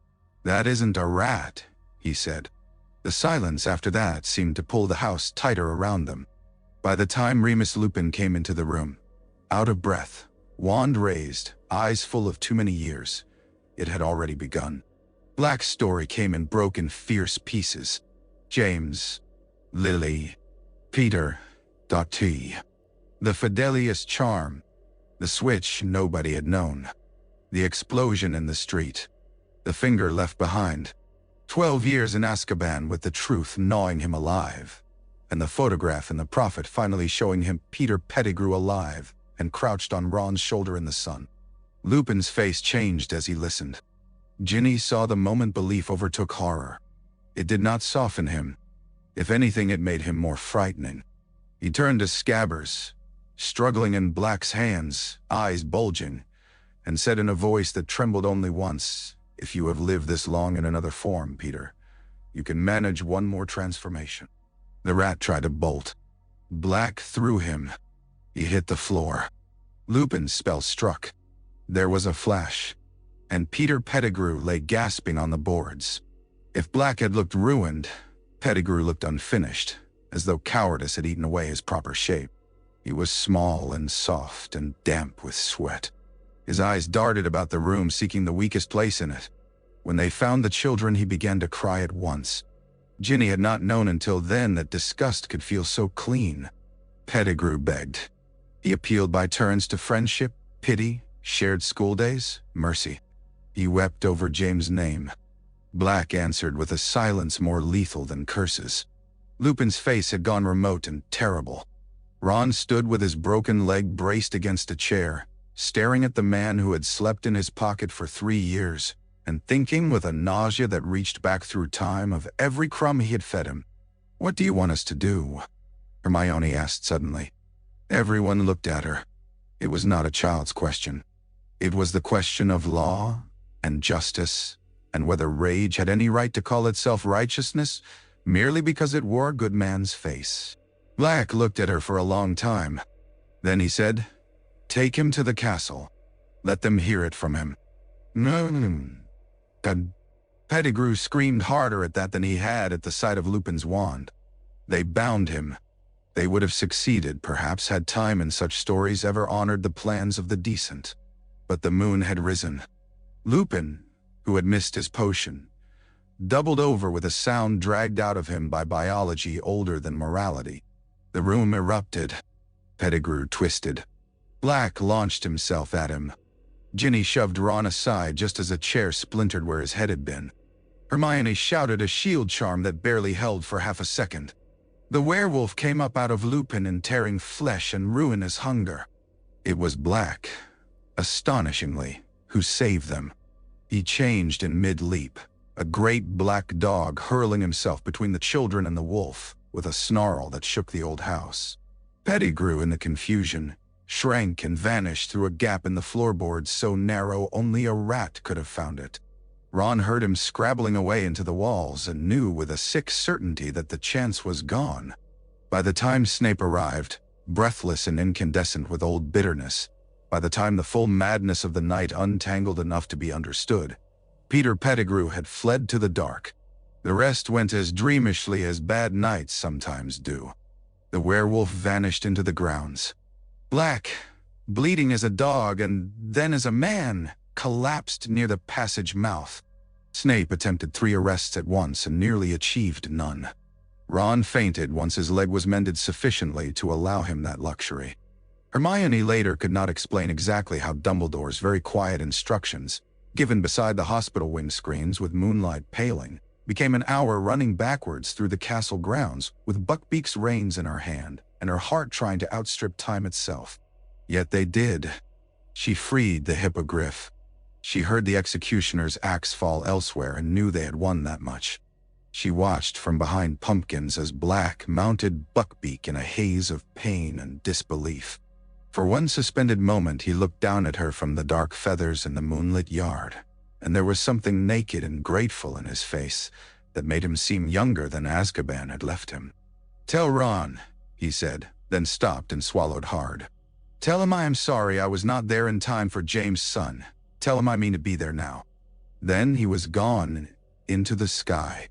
"That isn't a rat," he said. The silence after that seemed to pull the house tighter around them. By the time Remus Lupin came into the room, out of breath, wand raised, eyes full of too many years, it had already begun. Black's story came in broken, fierce pieces. James, Lily, Peter, Dottie. The Fidelius charm, the switch nobody had known, the explosion in the street, the finger left behind, 12 years in Azkaban with the truth gnawing him alive, and the photograph in the Prophet finally showing him Peter Pettigrew alive and crouched on Ron's shoulder in the sun. Lupin's face changed as he listened. Ginny saw the moment belief overtook horror. It did not soften him. If anything, it made him more frightening. He turned to Scabbers, struggling in Black's hands, eyes bulging, and said in a voice that trembled only once, "If you have lived this long in another form, Peter, you can manage one more transformation." The rat tried to bolt. Black threw him. He hit the floor. Lupin's spell struck. There was a flash, and Peter Pettigrew lay gasping on the boards. If Black had looked ruined, Pettigrew looked unfinished, as though cowardice had eaten away his proper shape. He was small and soft and damp with sweat. His eyes darted about the room, seeking the weakest place in it. When they found the children, he began to cry at once. Ginny had not known until then that disgust could feel so clean. Pettigrew begged. He appealed by turns to friendship, pity, shared school days, mercy. He wept over James' name. Black answered with a silence more lethal than curses. Lupin's face had gone remote and terrible. Ron stood with his broken leg braced against a chair, staring at the man who had slept in his pocket for 3 years, and thinking with a nausea that reached back through time of every crumb he had fed him. "What do you want us to do?" Hermione asked suddenly. Everyone looked at her. It was not a child's question. It was the question of law and justice, and whether rage had any right to call itself righteousness merely because it wore a good man's face. Black looked at her for a long time. Then he said, "Take him to the castle. Let them hear it from him." "No." Pettigrew screamed harder at that than he had at the sight of Lupin's wand. They bound him. They would have succeeded, perhaps, had time in such stories ever honored the plans of the decent. But the moon had risen. Lupin, who had missed his potion, doubled over with a sound dragged out of him by biology older than morality. The room erupted. Pettigrew twisted. Black launched himself at him. Ginny shoved Ron aside just as a chair splintered where his head had been. Hermione shouted a shield charm that barely held for half a second. The werewolf came up out of Lupin in tearing flesh and ruinous hunger. It was Black, astonishingly, who saved them. He changed in mid-leap, a great black dog hurling himself between the children and the wolf, with a snarl that shook the old house. Pettigrew, in the confusion, shrank and vanished through a gap in the floorboards so narrow only a rat could have found it. Ron heard him scrabbling away into the walls and knew with a sick certainty that the chance was gone. By the time Snape arrived, breathless and incandescent with old bitterness, by the time the full madness of the night untangled enough to be understood, Peter Pettigrew had fled to the dark. The rest went as dreamishly as bad nights sometimes do. The werewolf vanished into the grounds. Black, bleeding as a dog and then as a man, collapsed near the passage mouth. Snape attempted 3 arrests at once and nearly achieved none. Ron fainted once his leg was mended sufficiently to allow him that luxury. Hermione later could not explain exactly how Dumbledore's very quiet instructions, given beside the hospital windscreens with moonlight paling, became an hour running backwards through the castle grounds with Buckbeak's reins in her hand and her heart trying to outstrip time itself. Yet they did. She freed the hippogriff. She heard the executioner's axe fall elsewhere and knew they had won that much. She watched from behind pumpkins as Black mounted Buckbeak in a haze of pain and disbelief. For one suspended moment he looked down at her from the dark feathers in the moonlit yard, and there was something naked and grateful in his face that made him seem younger than Azkaban had left him. "Tell Ron," he said, then stopped and swallowed hard. "Tell him I am sorry I was not there in time for James' son. Tell him I mean to be there now." Then he was gone into the sky.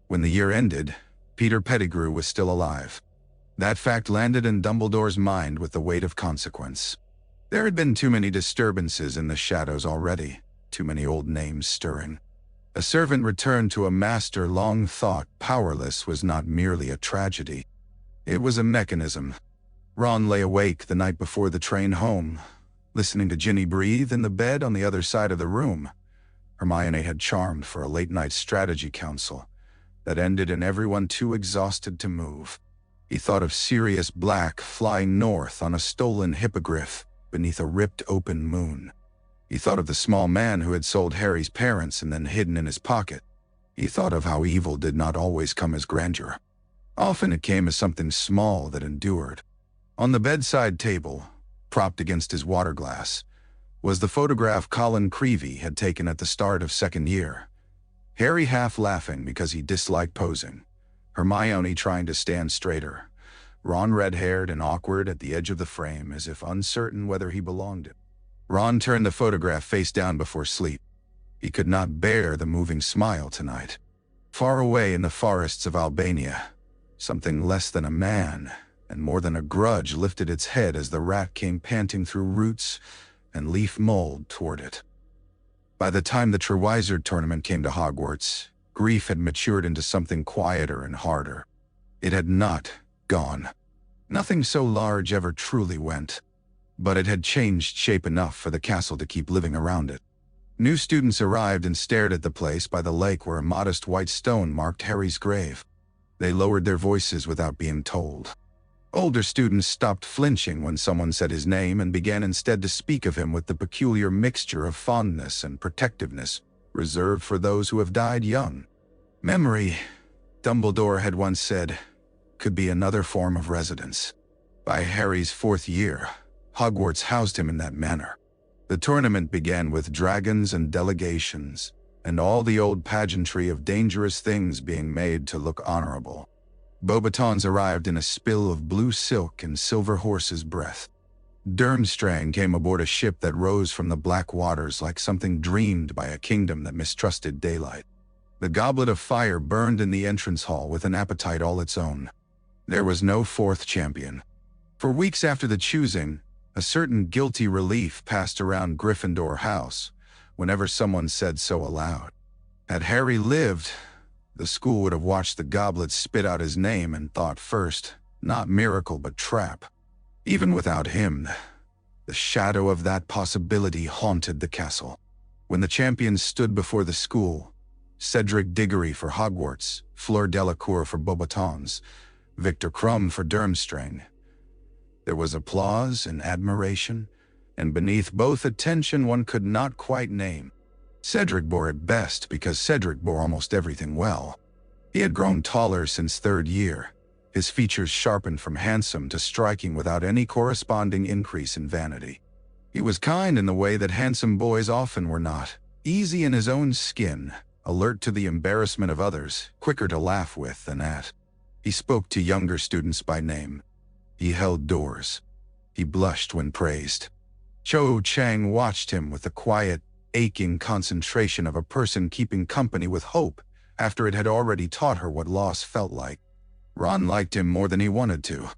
When the year ended, Peter Pettigrew was still alive. That fact landed in Dumbledore's mind with the weight of consequence. There had been too many disturbances in the shadows already, too many old names stirring. A servant returned to a master long thought powerless was not merely a tragedy. It was a mechanism. Ron lay awake the night before the train home, listening to Ginny breathe in the bed on the other side of the room. Hermione had charmed for a late-night strategy council that ended in everyone too exhausted to move. He thought of Sirius Black flying north on a stolen hippogriff beneath a ripped-open moon. He thought of the small man who had sold Harry's parents and then hidden in his pocket. He thought of how evil did not always come as grandeur. Often it came as something small that endured. On the bedside table, propped against his water glass, was the photograph Colin Creevey had taken at the start of second year. Harry half laughing because he disliked posing. Hermione trying to stand straighter. Ron red-haired and awkward at the edge of the frame as if uncertain whether he belonged in. Ron turned the photograph face down before sleep. He could not bear the moving smile tonight. Far away in the forests of Albania, something less than a man and more than a grudge lifted its head as the rat came panting through roots and leaf mold toward it. By the time the Triwizard Tournament came to Hogwarts, grief had matured into something quieter and harder. It had not gone. Nothing so large ever truly went. But it had changed shape enough for the castle to keep living around it. New students arrived and stared at the place by the lake where a modest white stone marked Harry's grave. They lowered their voices without being told. Older students stopped flinching when someone said his name and began instead to speak of him with the peculiar mixture of fondness and protectiveness reserved for those who have died young. Memory, Dumbledore had once said, could be another form of residence. By Harry's fourth year, Hogwarts housed him in that manner. The tournament began with dragons and delegations, and all the old pageantry of dangerous things being made to look honorable. Beauxbatons arrived in a spill of blue silk and silver horse's breath. Durmstrang came aboard a ship that rose from the black waters like something dreamed by a kingdom that mistrusted daylight. The goblet of fire burned in the entrance hall with an appetite all its own. There was no fourth champion. For weeks after the choosing, a certain guilty relief passed around Gryffindor House whenever someone said so aloud. Had Harry lived, the school would have watched the goblet spit out his name and thought first, not miracle but trap. Even without him, the shadow of that possibility haunted the castle. When the champions stood before the school, Cedric Diggory for Hogwarts, Fleur Delacour for Beauxbatons, Victor Crumb for Durmstrang, there was applause and admiration, and beneath both a tension one could not quite name. Cedric bore it best because Cedric bore almost everything well. He had grown taller since third year, his features sharpened from handsome to striking without any corresponding increase in vanity. He was kind in the way that handsome boys often were not, easy in his own skin, alert to the embarrassment of others, quicker to laugh with than at. He spoke to younger students by name. He held doors. He blushed when praised. Cho Chang watched him with the quiet, aching concentration of a person keeping company with hope after it had already taught her what loss felt like. Ron liked him more than he wanted to.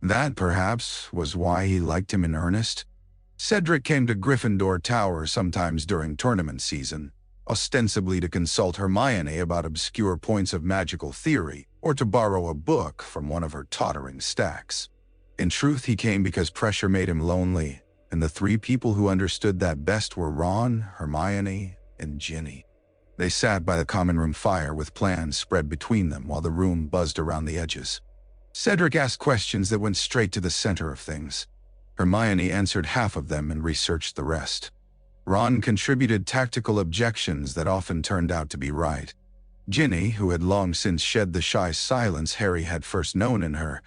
That, perhaps, was why he liked him in earnest. Cedric came to Gryffindor Tower sometimes during tournament season, ostensibly to consult Hermione about obscure points of magical theory or to borrow a book from one of her tottering stacks. In truth, he came because pressure made him lonely, and the three people who understood that best were Ron, Hermione, and Ginny. They sat by the common room fire with plans spread between them while the room buzzed around the edges. Cedric asked questions that went straight to the center of things. Hermione answered half of them and researched the rest. Ron contributed tactical objections that often turned out to be right. Ginny, who had long since shed the shy silence Harry had first known in her,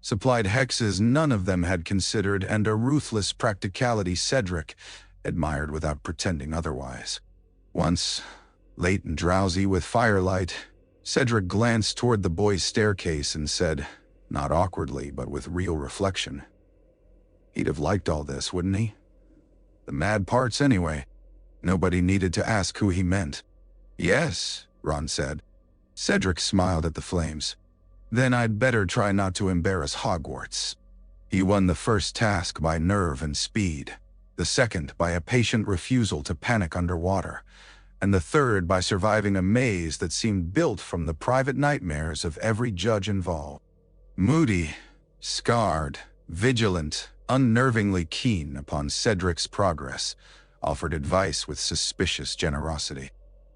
supplied hexes none of them had considered and a ruthless practicality Cedric admired without pretending otherwise. Once, late and drowsy with firelight, Cedric glanced toward the boys' staircase and said, not awkwardly but with real reflection, he'd have liked all this, wouldn't he? The mad parts anyway. Nobody needed to ask who he meant. Yes, Ron said. Cedric smiled at the flames. Then I'd better try not to embarrass Hogwarts. He won the first task by nerve and speed, the second by a patient refusal to panic underwater, and the third by surviving a maze that seemed built from the private nightmares of every judge involved. Moody, scarred, vigilant, unnervingly keen upon Cedric's progress, offered advice with suspicious generosity.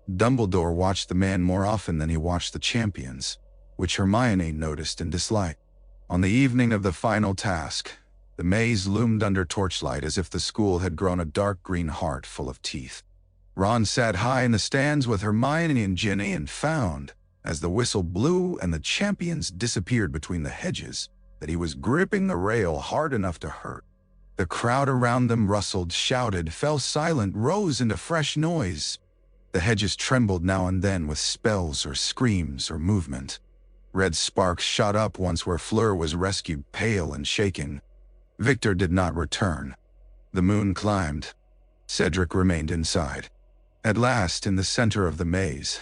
Dumbledore watched the man more often than he watched the champions, which Hermione noticed and disliked. On the evening of the final task, the maze loomed under torchlight as if the school had grown a dark green heart full of teeth. Ron sat high in the stands with Hermione and Ginny and found, as the whistle blew and the champions disappeared between the hedges, that he was gripping the rail hard enough to hurt. The crowd around them rustled, shouted, fell silent, rose into fresh noise. The hedges trembled now and then with spells or screams or movement. Red sparks shot up once where Fleur was rescued, pale and shaking. Victor did not return. The moon climbed. Cedric remained inside. At last, in the center of the maze,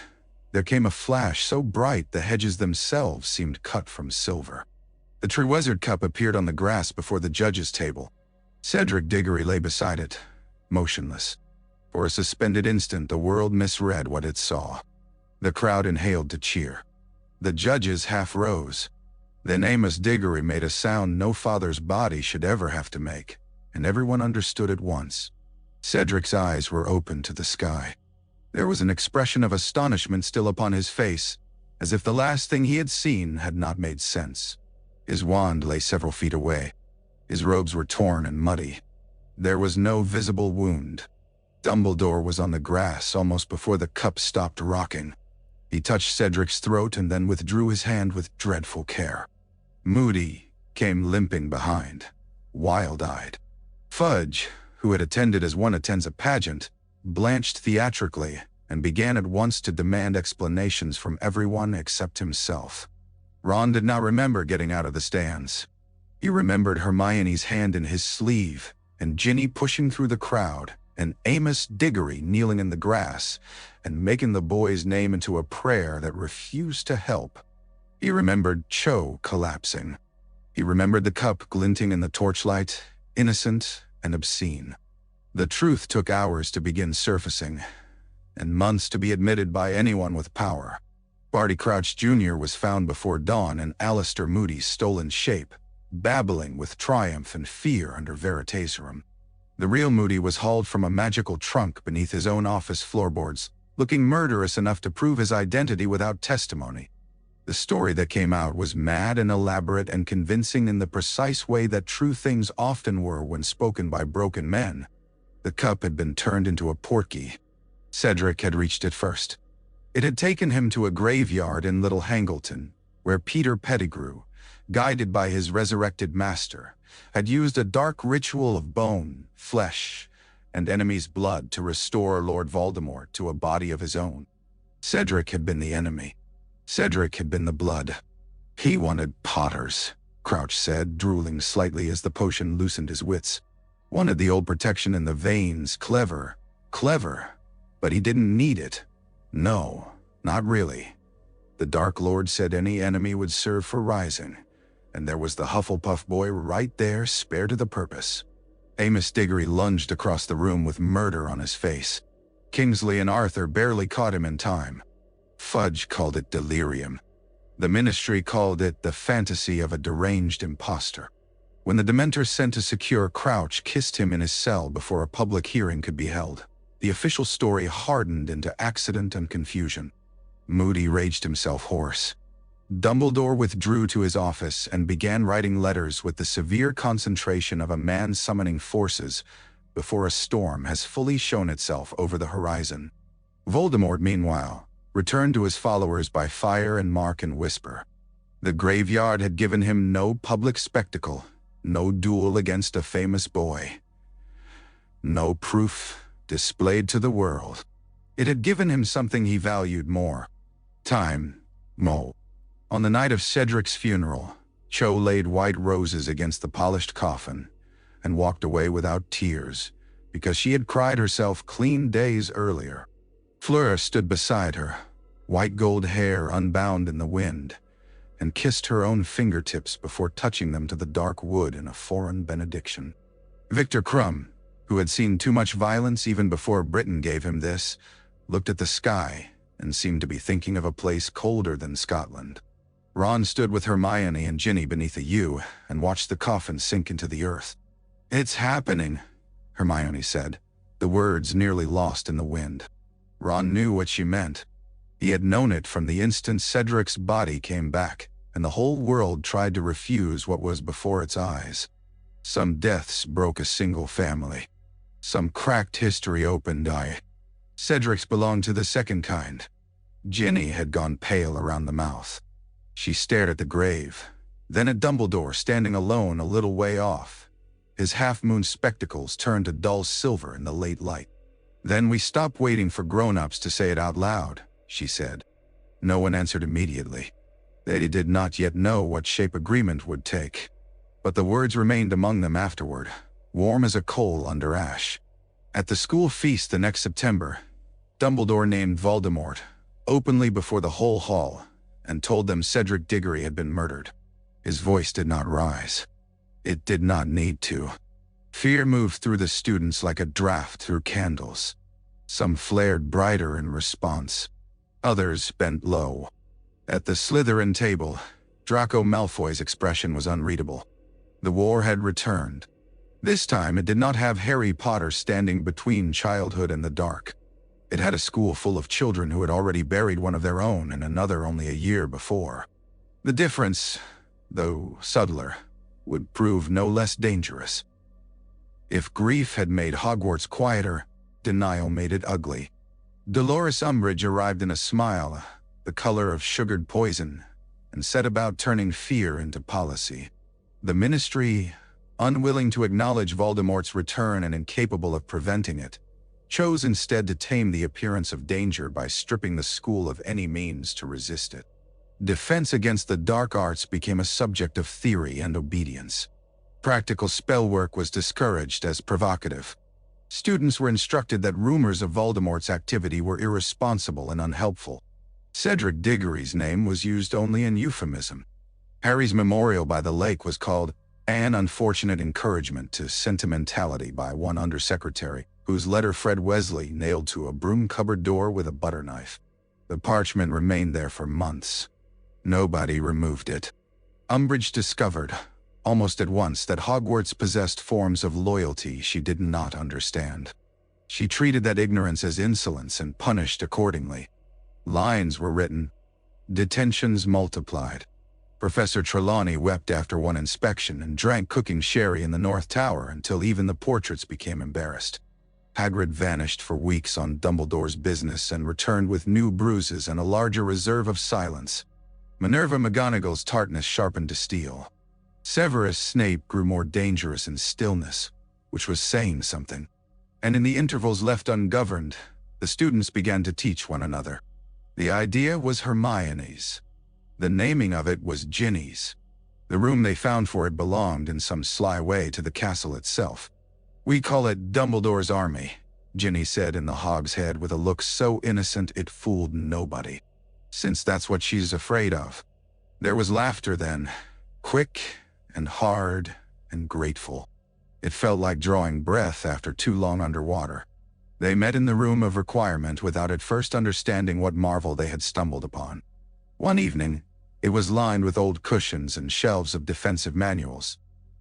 there came a flash so bright the hedges themselves seemed cut from silver. The Triwizard Cup appeared on the grass before the judges' table. Cedric Diggory lay beside it, motionless. For a suspended instant, the world misread what it saw. The crowd inhaled to cheer. The judges half rose. Then Amos Diggory made a sound no father's body should ever have to make, and everyone understood at once. Cedric's eyes were open to the sky. There was an expression of astonishment still upon his face, as if the last thing he had seen had not made sense. His wand lay several feet away. His robes were torn and muddy. There was no visible wound. Dumbledore was on the grass almost before the cup stopped rocking. He touched Cedric's throat and then withdrew his hand with dreadful care. Moody came limping behind, wild-eyed. Fudge, who had attended as one attends a pageant, blanched theatrically and began at once to demand explanations from everyone except himself. Ron did not remember getting out of the stands. He remembered Hermione's hand in his sleeve, and Ginny pushing through the crowd, and Amos Diggory kneeling in the grass, and making the boy's name into a prayer that refused to help. He remembered Cho collapsing. He remembered the cup glinting in the torchlight, innocent and obscene. The truth took hours to begin surfacing, and months to be admitted by anyone with power. Barty Crouch Jr. was found before dawn in Alistair Moody's stolen shape, babbling with triumph and fear under Veritaserum. The real Moody was hauled from a magical trunk beneath his own office floorboards, looking murderous enough to prove his identity without testimony. The story that came out was mad and elaborate and convincing in the precise way that true things often were when spoken by broken men. The cup had been turned into a portkey. Cedric had reached it first. It had taken him to a graveyard in Little Hangleton, where Peter Pettigrew, guided by his resurrected master, had used a dark ritual of bone, flesh, and enemy's blood to restore Lord Voldemort to a body of his own. Cedric had been the enemy. Cedric had been the blood. He wanted Potters, Crouch said, drooling slightly as the potion loosened his wits. Wanted the old protection in the veins, clever, but he didn't need it. No, not really. The Dark Lord said any enemy would serve for rising, and there was the Hufflepuff boy right there, spare to the purpose. Amos Diggory lunged across the room with murder on his face. Kingsley and Arthur barely caught him in time. Fudge called it delirium. The Ministry called it the fantasy of a deranged imposter. When the Dementor sent to secure Crouch kissed him in his cell before a public hearing could be held, the official story hardened into accident and confusion. Moody raged himself hoarse. Dumbledore withdrew to his office and began writing letters with the severe concentration of a man summoning forces before a storm has fully shown itself over the horizon. Voldemort, meanwhile, returned to his followers by fire and mark and whisper. The graveyard had given him no public spectacle, no duel against a famous boy. No proof displayed to the world. It had given him something he valued more. Time. Mo. On the night of Cedric's funeral, Cho laid white roses against the polished coffin and walked away without tears because she had cried herself clean days earlier. Fleur stood beside her, white gold hair unbound in the wind, and kissed her own fingertips before touching them to the dark wood in a foreign benediction. Victor Crumb, who had seen too much violence even before Britain gave him this, looked at the sky and seemed to be thinking of a place colder than Scotland. Ron stood with Hermione and Ginny beneath a yew and watched the coffin sink into the earth. "It's happening," Hermione said, the words nearly lost in the wind. Ron knew what she meant. He had known it from the instant Cedric's body came back, and the whole world tried to refuse what was before its eyes. Some deaths broke a single family. Some cracked history opened. Cedric's belonged to the second kind. Ginny had gone pale around the mouth. She stared at the grave, then at Dumbledore standing alone a little way off. His half-moon spectacles turned to dull silver in the late light. "Then we stopped waiting for grown-ups to say it out loud," she said. No one answered immediately. They did not yet know what shape agreement would take. But the words remained among them afterward, warm as a coal under ash. At the school feast the next September, Dumbledore named Voldemort, openly before the whole hall, and told them Cedric Diggory had been murdered. His voice did not rise. It did not need to. Fear moved through the students like a draft through candles. Some flared brighter in response. Others bent low. At the Slytherin table, Draco Malfoy's expression was unreadable. The war had returned. This time it did not have Harry Potter standing between childhood and the dark. It had a school full of children who had already buried one of their own and another only a year before. The difference, though subtler, would prove no less dangerous. If grief had made Hogwarts quieter, denial made it ugly. Dolores Umbridge arrived in a smile, the color of sugared poison, and set about turning fear into policy. The Ministry, unwilling to acknowledge Voldemort's return and incapable of preventing it, chose instead to tame the appearance of danger by stripping the school of any means to resist it. Defense against the dark arts became a subject of theory and obedience. Practical spell work was discouraged as provocative. Students were instructed that rumors of Voldemort's activity were irresponsible and unhelpful. Cedric Diggory's name was used only in euphemism. Harry's memorial by the lake was called "an unfortunate encouragement to sentimentality" by one undersecretary, whose letter Fred Weasley nailed to a broom cupboard door with a butter knife. The parchment remained there for months. Nobody removed it. Umbridge discovered, almost at once, that Hogwarts possessed forms of loyalty she did not understand. She treated that ignorance as insolence and punished accordingly. Lines were written. Detentions multiplied. Professor Trelawney wept after one inspection and drank cooking sherry in the North Tower until even the portraits became embarrassed. Hagrid vanished for weeks on Dumbledore's business and returned with new bruises and a larger reserve of silence. Minerva McGonagall's tartness sharpened to steel. Severus Snape grew more dangerous in stillness, which was saying something. And in the intervals left ungoverned, the students began to teach one another. The idea was Hermione's. The naming of it was Ginny's. The room they found for it belonged in some sly way to the castle itself. "We call it Dumbledore's Army," Ginny said in the Hog's Head with a look so innocent it fooled nobody. "Since that's what she's afraid of." There was laughter then, quick and hard and grateful. It felt like drawing breath after too long underwater. They met in the room of requirement without at first understanding what marvel they had stumbled upon. One evening, it was lined with old cushions and shelves of defensive manuals.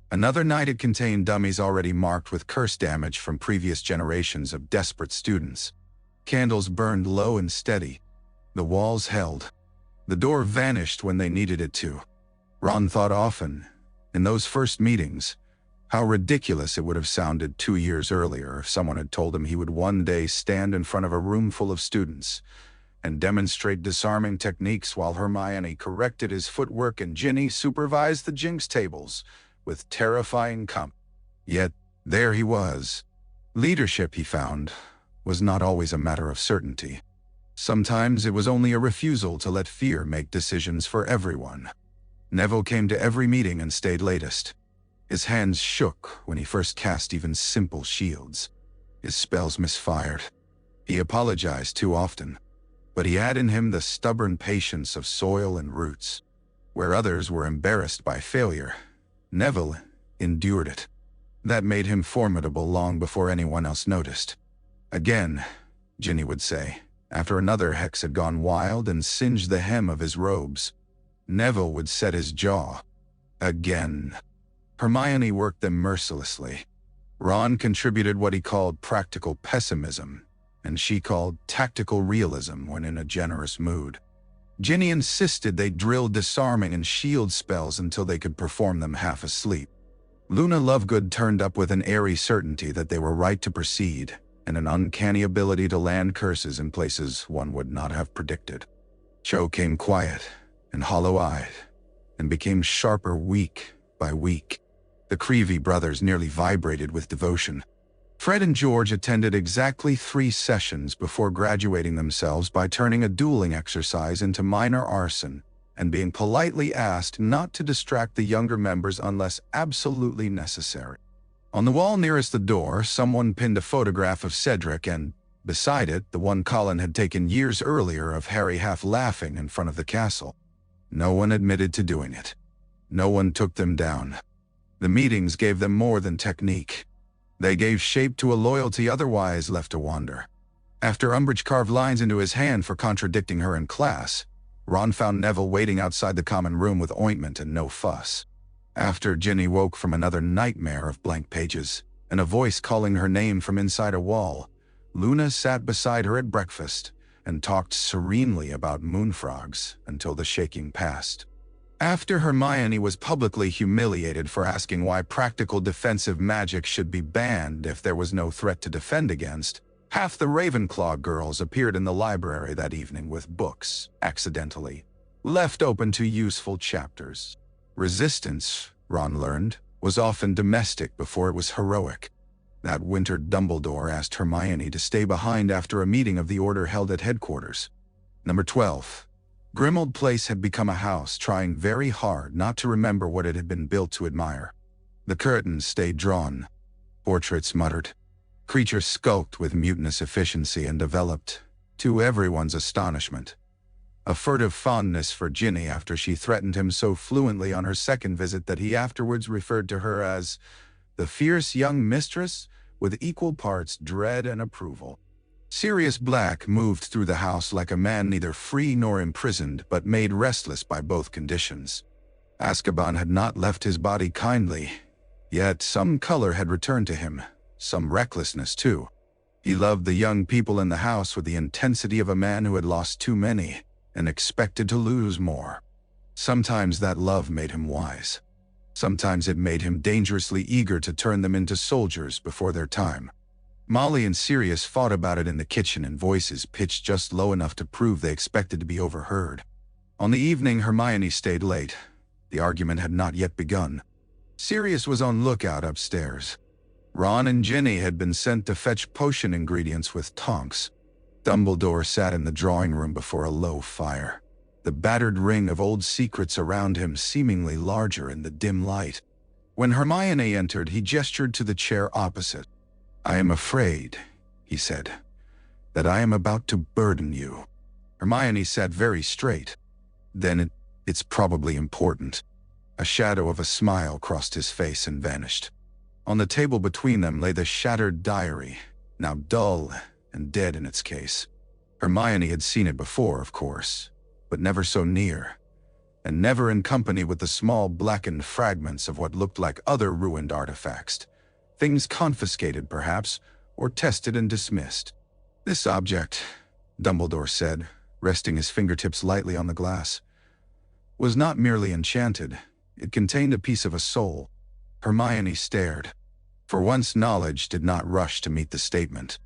Another night it contained dummies already marked with curse damage from previous generations of desperate students. Candles burned low and steady. The walls held. The door vanished when they needed it to. Ron thought often, in those first meetings, how ridiculous it would have sounded 2 years earlier if someone had told him he would one day stand in front of a room full of students and demonstrate disarming techniques while Hermione corrected his footwork and Ginny supervised the jinx tables with terrifying Yet, there he was. Leadership, he found, was not always a matter of certainty. Sometimes it was only a refusal to let fear make decisions for everyone. Neville came to every meeting and stayed latest. His hands shook when he first cast even simple shields. His spells misfired. He apologized too often, but he had in him the stubborn patience of soil and roots. Where others were embarrassed by failure, Neville endured it. That made him formidable long before anyone else noticed. Again, Ginny would say, after another hex had gone wild and singed the hem of his robes. Neville would set his jaw. Again. Hermione worked them mercilessly. Ron contributed what he called practical pessimism, and she called tactical realism when in a generous mood. Ginny insisted they drill disarming and shield spells until they could perform them half asleep. Luna Lovegood turned up with an airy certainty that they were right to proceed, and an uncanny ability to land curses in places one would not have predicted. Cho came quiet and hollow-eyed, and became sharper week by week. The Creevy brothers nearly vibrated with devotion. Fred and George attended exactly 3 sessions before graduating themselves by turning a dueling exercise into minor arson, and being politely asked not to distract the younger members unless absolutely necessary. On the wall nearest the door, someone pinned a photograph of Cedric and, beside it, the one Colin had taken years earlier of Harry half laughing in front of the castle. No one admitted to doing it. No one took them down. The meetings gave them more than technique. They gave shape to a loyalty otherwise left to wander. After Umbridge carved lines into his hand for contradicting her in class, Ron found Neville waiting outside the common room with ointment and no fuss. After Ginny woke from another nightmare of blank pages, and a voice calling her name from inside a wall, Luna sat beside her at breakfast and talked serenely about moonfrogs until the shaking passed. After Hermione was publicly humiliated for asking why practical defensive magic should be banned if there was no threat to defend against, half the Ravenclaw girls appeared in the library that evening with books, accidentally, left open to useful chapters. Resistance, Ron learned, was often domestic before it was heroic. That winter Dumbledore asked Hermione to stay behind after a meeting of the Order held at headquarters. Number 12. Grimmauld Place had become a house trying very hard not to remember what it had been built to admire. The curtains stayed drawn. Portraits muttered. Creatures skulked with mutinous efficiency and developed, to everyone's astonishment, a furtive fondness for Ginny after she threatened him so fluently on her second visit that he afterwards referred to her as the fierce young mistress with equal parts dread and approval. Sirius Black moved through the house like a man neither free nor imprisoned but made restless by both conditions. Azkaban had not left his body kindly, yet some color had returned to him, some recklessness too. He loved the young people in the house with the intensity of a man who had lost too many and expected to lose more. Sometimes that love made him wise. Sometimes it made him dangerously eager to turn them into soldiers before their time. Molly and Sirius fought about it in the kitchen in voices pitched just low enough to prove they expected to be overheard. On the evening Hermione stayed late. The argument had not yet begun. Sirius was on lookout upstairs. Ron and Ginny had been sent to fetch potion ingredients with Tonks. Dumbledore sat in the drawing room before a low fire, the battered ring of old secrets around him seemingly larger in the dim light. When Hermione entered, he gestured to the chair opposite. "I am afraid," he said, "that I am about to burden you." Hermione sat very straight. "Then it's probably important." A shadow of a smile crossed his face and vanished. On the table between them lay the shattered diary, now dull and dead in its case. Hermione had seen it before, of course, but never so near, and never in company with the small blackened fragments of what looked like other ruined artifacts. Things confiscated, perhaps, or tested and dismissed. "This object," Dumbledore said, resting his fingertips lightly on the glass, "was not merely enchanted. It contained a piece of a soul." Hermione stared. For once knowledge did not rush to meet the statement.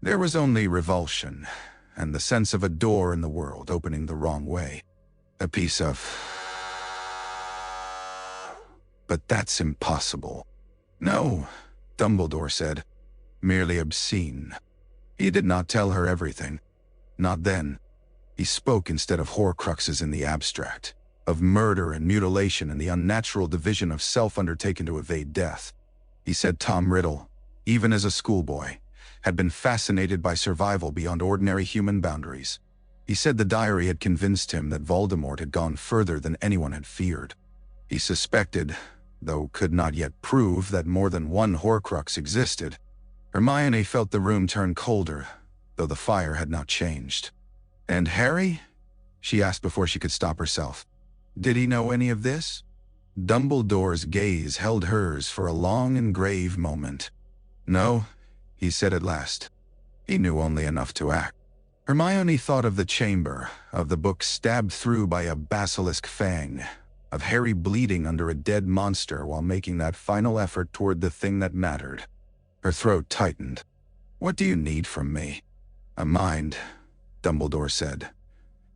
There was only revulsion, and the sense of a door in the world opening the wrong way. A piece of... "But that's impossible." "No," Dumbledore said, "merely obscene." He did not tell her everything. Not then. He spoke instead of Horcruxes in the abstract, of murder and mutilation and the unnatural division of self undertaken to evade death. He said Tom Riddle, even as a schoolboy, had been fascinated by survival beyond ordinary human boundaries. He said the diary had convinced him that Voldemort had gone further than anyone had feared. He suspected, though could not yet prove, that more than one Horcrux existed. Hermione felt the room turn colder, though the fire had not changed. "And Harry?" she asked before she could stop herself. "Did he know any of this?" Dumbledore's gaze held hers for a long and grave moment. "No," he said at last. "He knew only enough to act." Hermione thought of the chamber, of the book stabbed through by a basilisk fang, of Harry bleeding under a dead monster while making that final effort toward the thing that mattered. Her throat tightened. "What do you need from me?" "A mind," Dumbledore said,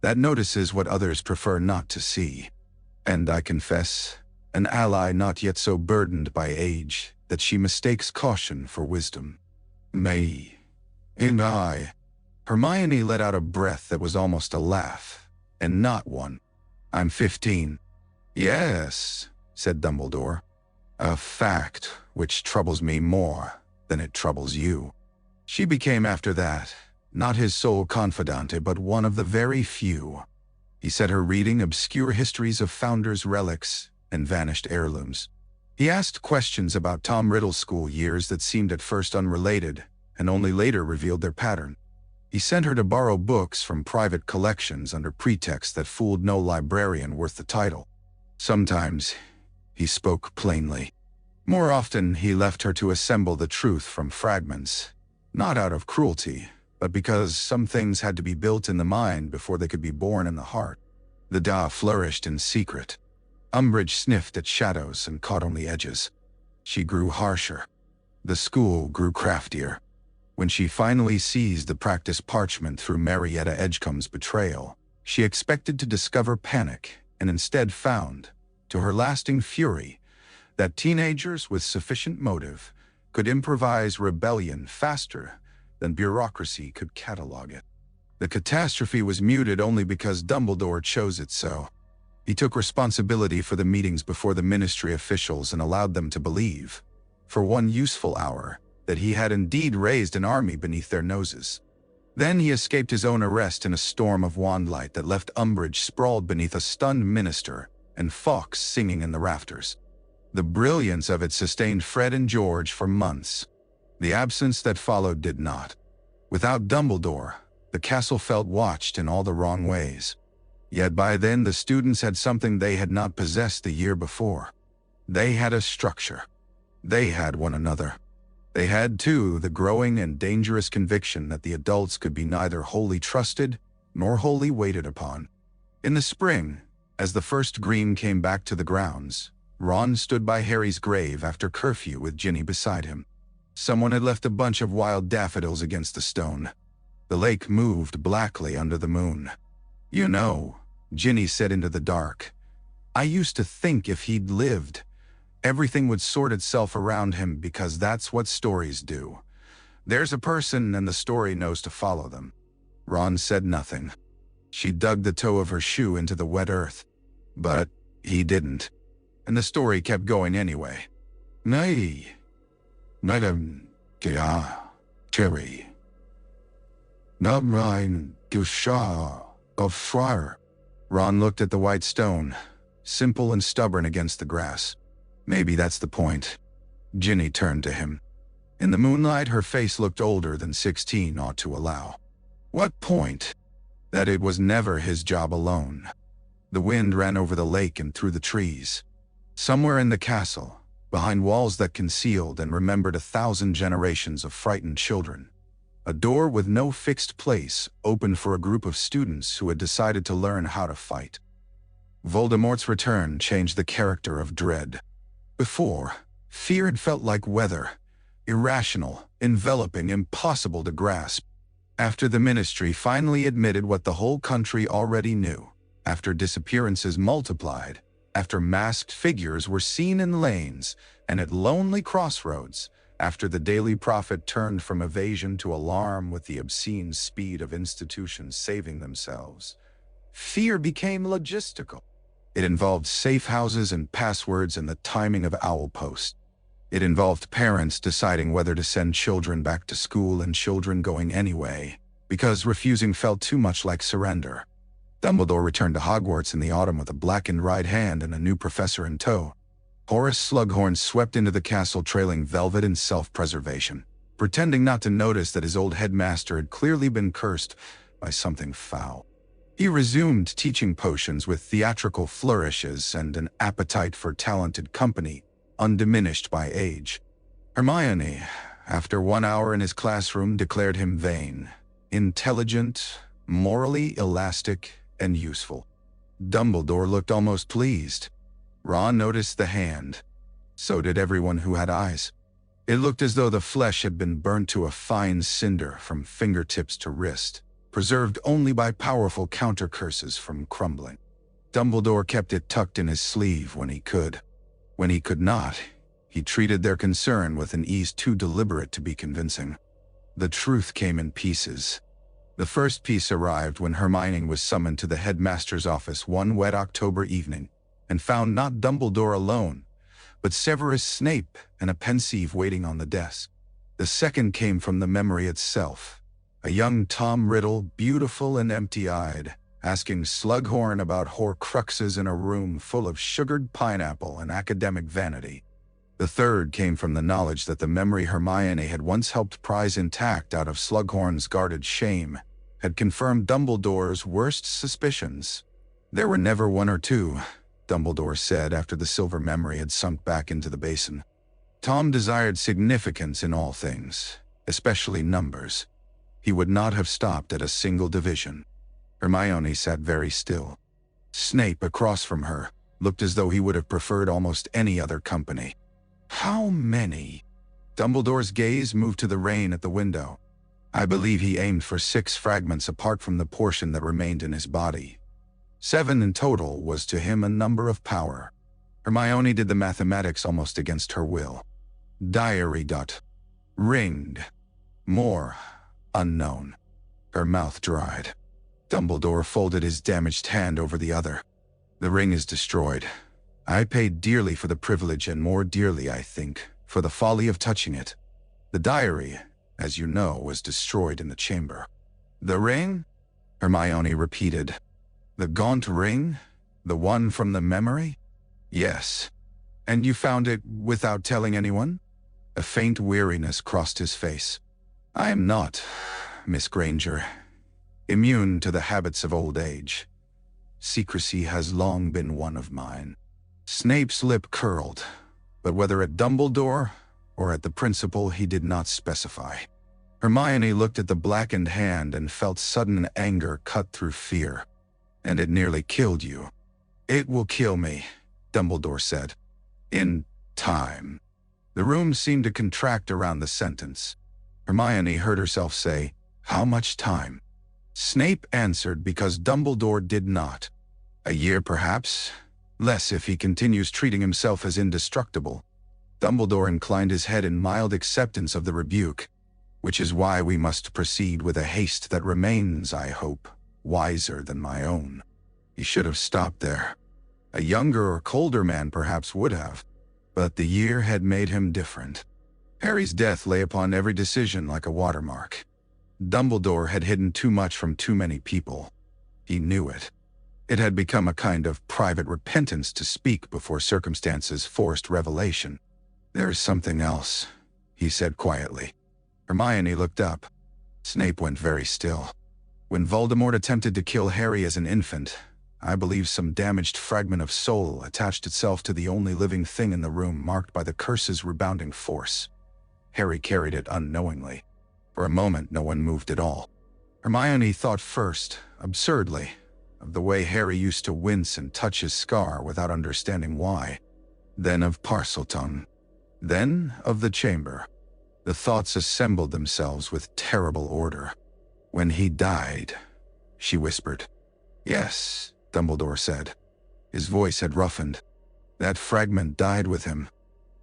"that notices what others prefer not to see. And I confess, an ally not yet so burdened by age that she mistakes caution for wisdom." "Me. And I." Hermione let out a breath that was almost a laugh, and not one. "I'm 15. "Yes," said Dumbledore. "A fact which troubles me more than it troubles you." She became after that, not his sole confidante, but one of the very few. He set her reading obscure histories of founders' relics and vanished heirlooms. He asked questions about Tom Riddle's school years that seemed at first unrelated, and only later revealed their pattern. He sent her to borrow books from private collections under pretext that fooled no librarian worth the title. Sometimes he spoke plainly. More often he left her to assemble the truth from fragments, not out of cruelty, but because some things had to be built in the mind before they could be born in the heart. The Da flourished in secret. Umbridge sniffed at shadows and caught only edges. She grew harsher. The school grew craftier. When she finally seized the practiced parchment through Marietta Edgecombe's betrayal, she expected to discover panic, and instead found, to her lasting fury, that teenagers with sufficient motive could improvise rebellion faster than bureaucracy could catalog it. The catastrophe was muted only because Dumbledore chose it so. He took responsibility for the meetings before the ministry officials and allowed them to believe, for one useful hour, that he had indeed raised an army beneath their noses. Then he escaped his own arrest in a storm of wandlight that left Umbridge sprawled beneath a stunned minister and Fawkes singing in the rafters. The brilliance of it sustained Fred and George for months. The absence that followed did not. Without Dumbledore, the castle felt watched in all the wrong ways. Yet by then the students had something they had not possessed the year before. They had a structure. They had one another. They had, too, the growing and dangerous conviction that the adults could be neither wholly trusted nor wholly waited upon. In the spring, as the first green came back to the grounds, Ron stood by Harry's grave after curfew with Ginny beside him. Someone had left a bunch of wild daffodils against the stone. The lake moved blackly under the moon. "You know," Ginny said into the dark, "I used to think if he'd lived, everything would sort itself around him because that's what stories do. There's a person and the story knows to follow them." Ron said nothing. She dug the toe of her shoe into the wet earth. But he didn't. And the story kept going anyway. "Nay. Nidam Gea Cherry. Nabrein Gusha of Friar." Ron looked at the white stone, simple and stubborn against the grass. "Maybe that's the point." Ginny turned to him. In the moonlight, her face looked older than 16 ought to allow. "What point?" "That it was never his job alone." The wind ran over the lake and through the trees. Somewhere in the castle, behind walls that concealed and remembered 1,000 generations of frightened children, a door with no fixed place opened for a group of students who had decided to learn how to fight. Voldemort's return changed the character of dread. Before, fear had felt like weather, irrational, enveloping, impossible to grasp. After the ministry finally admitted what the whole country already knew, after disappearances multiplied, after masked figures were seen in lanes and at lonely crossroads, After the Daily Prophet turned from evasion to alarm with the obscene speed of institutions saving themselves, fear became logistical. It involved safe houses and passwords and the timing of owl posts. It involved parents deciding whether to send children back to school and children going anyway, because refusing felt too much like surrender. Dumbledore returned to Hogwarts in the autumn with a blackened right hand and a new professor in tow. Horace Slughorn swept into the castle trailing velvet and self-preservation, pretending not to notice that his old headmaster had clearly been cursed by something foul. He resumed teaching potions with theatrical flourishes and an appetite for talented company, undiminished by age. Hermione, after 1 hour in his classroom, declared him vain, intelligent, morally elastic, and useful. Dumbledore looked almost pleased. Ron noticed the hand. So did everyone who had eyes. It looked as though the flesh had been burnt to a fine cinder from fingertips to wrist, preserved only by powerful counter-curses from crumbling. Dumbledore kept it tucked in his sleeve when he could. When he could not, he treated their concern with an ease too deliberate to be convincing. The truth came in pieces. The first piece arrived when Hermione was summoned to the headmaster's office one wet October evening, and found not Dumbledore alone, but Severus Snape and a Pensieve waiting on the desk. The second came from the memory itself, a young Tom Riddle, beautiful and empty-eyed, asking Slughorn about Horcruxes in a room full of sugared pineapple and academic vanity. The third came from the knowledge that the memory Hermione had once helped prize intact out of Slughorn's guarded shame had confirmed Dumbledore's worst suspicions. There were never one or two, Dumbledore said after the silver memory had sunk back into the basin. Tom desired significance in all things, especially numbers. He would not have stopped at a single division. Hermione sat very still. Snape, across from her, looked as though he would have preferred almost any other company. How many? Dumbledore's gaze moved to the rain at the window. I believe he aimed for 6 fragments apart from the portion that remained in his body. 7 in total was to him a number of power. Hermione did the mathematics almost against her will. Diary. Ringed. More. Unknown. Her mouth dried. Dumbledore folded his damaged hand over the other. The ring is destroyed. I paid dearly for the privilege and more dearly, I think, for the folly of touching it. The diary, as you know, was destroyed in the chamber. The ring? Hermione repeated. The gaunt ring? The one from the memory? Yes. And you found it without telling anyone? A faint weariness crossed his face. I am not, Miss Granger, immune to the habits of old age. Secrecy has long been one of mine. Snape's lip curled, but whether at Dumbledore or at the principal he did not specify. Hermione looked at the blackened hand and felt sudden anger cut through fear. And it nearly killed you. It will kill me, Dumbledore said. In time. The room seemed to contract around the sentence. Hermione heard herself say, how much time? Snape answered because Dumbledore did not. A year perhaps, less if he continues treating himself as indestructible. Dumbledore inclined his head in mild acceptance of the rebuke, which is why we must proceed with a haste that remains, I hope, wiser than my own. He should have stopped there. A younger or colder man perhaps would have, but the year had made him different. Harry's death lay upon every decision like a watermark. Dumbledore had hidden too much from too many people. He knew it. It had become a kind of private repentance to speak before circumstances forced revelation. There is something else, he said quietly. Hermione looked up. Snape went very still. When Voldemort attempted to kill Harry as an infant, I believe some damaged fragment of soul attached itself to the only living thing in the room marked by the curse's rebounding force. Harry carried it unknowingly. For a moment, no one moved at all. Hermione thought first, absurdly, of the way Harry used to wince and touch his scar without understanding why. Then of Parseltongue. Then of the chamber. The thoughts assembled themselves with terrible order. When he died, she whispered. Yes, Dumbledore said. His voice had roughened. That fragment died with him.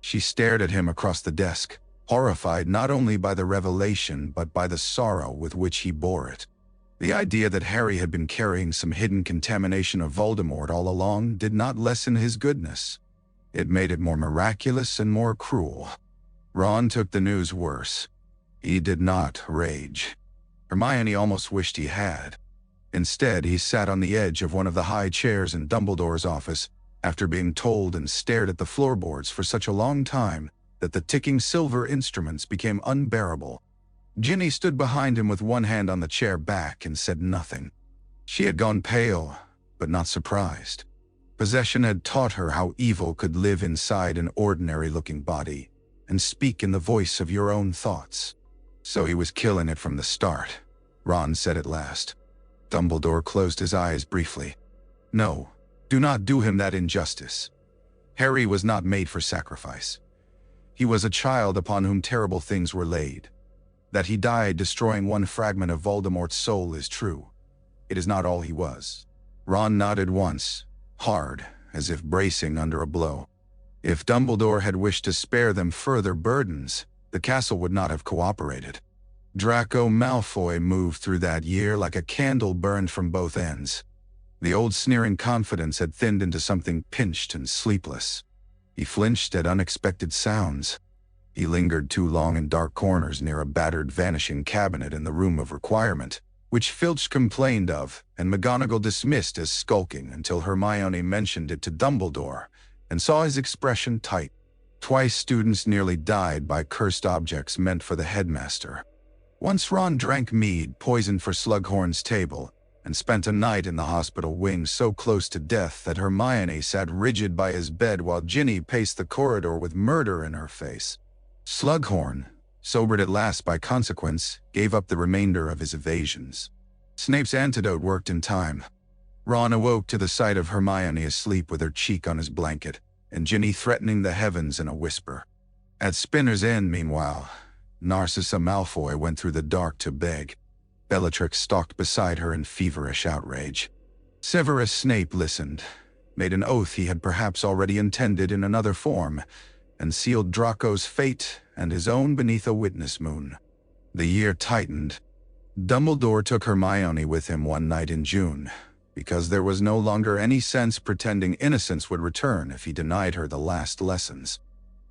She stared at him across the desk. horrified not only by the revelation but by the sorrow with which he bore it. The idea that Harry had been carrying some hidden contamination of Voldemort all along did not lessen his goodness. It made it more miraculous and more cruel. Ron took the news worse. He did not rage. Hermione almost wished he had. Instead, he sat on the edge of one of the high chairs in Dumbledore's office after being told and stared at the floorboards for such a long time that the ticking silver instruments became unbearable. Ginny stood behind him with one hand on the chair back and said nothing. She had gone pale, but not surprised. Possession had taught her how evil could live inside an ordinary-looking body and speak in the voice of your own thoughts. So he was killing it from the start, Ron said at last. Dumbledore closed his eyes briefly. No, do not do him that injustice. Harry was not made for sacrifice. He was a child upon whom terrible things were laid. That he died destroying one fragment of Voldemort's soul is true. It is not all he was. Ron nodded once, hard, as if bracing under a blow. If Dumbledore had wished to spare them further burdens, the castle would not have cooperated. Draco Malfoy moved through that year like a candle burned from both ends. The old sneering confidence had thinned into something pinched and sleepless. He flinched at unexpected sounds. He lingered too long in dark corners near a battered vanishing cabinet in the room of requirement, which Filch complained of and McGonagall dismissed as skulking until Hermione mentioned it to Dumbledore and saw his expression tighten. Twice students nearly died by cursed objects meant for the headmaster. Once Ron drank mead poisoned for Slughorn's table and spent a night in the hospital wing so close to death that Hermione sat rigid by his bed while Ginny paced the corridor with murder in her face. Slughorn, sobered at last by consequence, gave up the remainder of his evasions. Snape's antidote worked in time. Ron awoke to the sight of Hermione asleep with her cheek on his blanket, and Ginny threatening the heavens in a whisper. At Spinner's End, meanwhile, Narcissa Malfoy went through the dark to beg. Bellatrix stalked beside her in feverish outrage. Severus Snape listened, made an oath he had perhaps already intended in another form, and sealed Draco's fate and his own beneath a witness moon. The year tightened. Dumbledore took Hermione with him one night in June, because there was no longer any sense pretending innocence would return if he denied her the last lessons.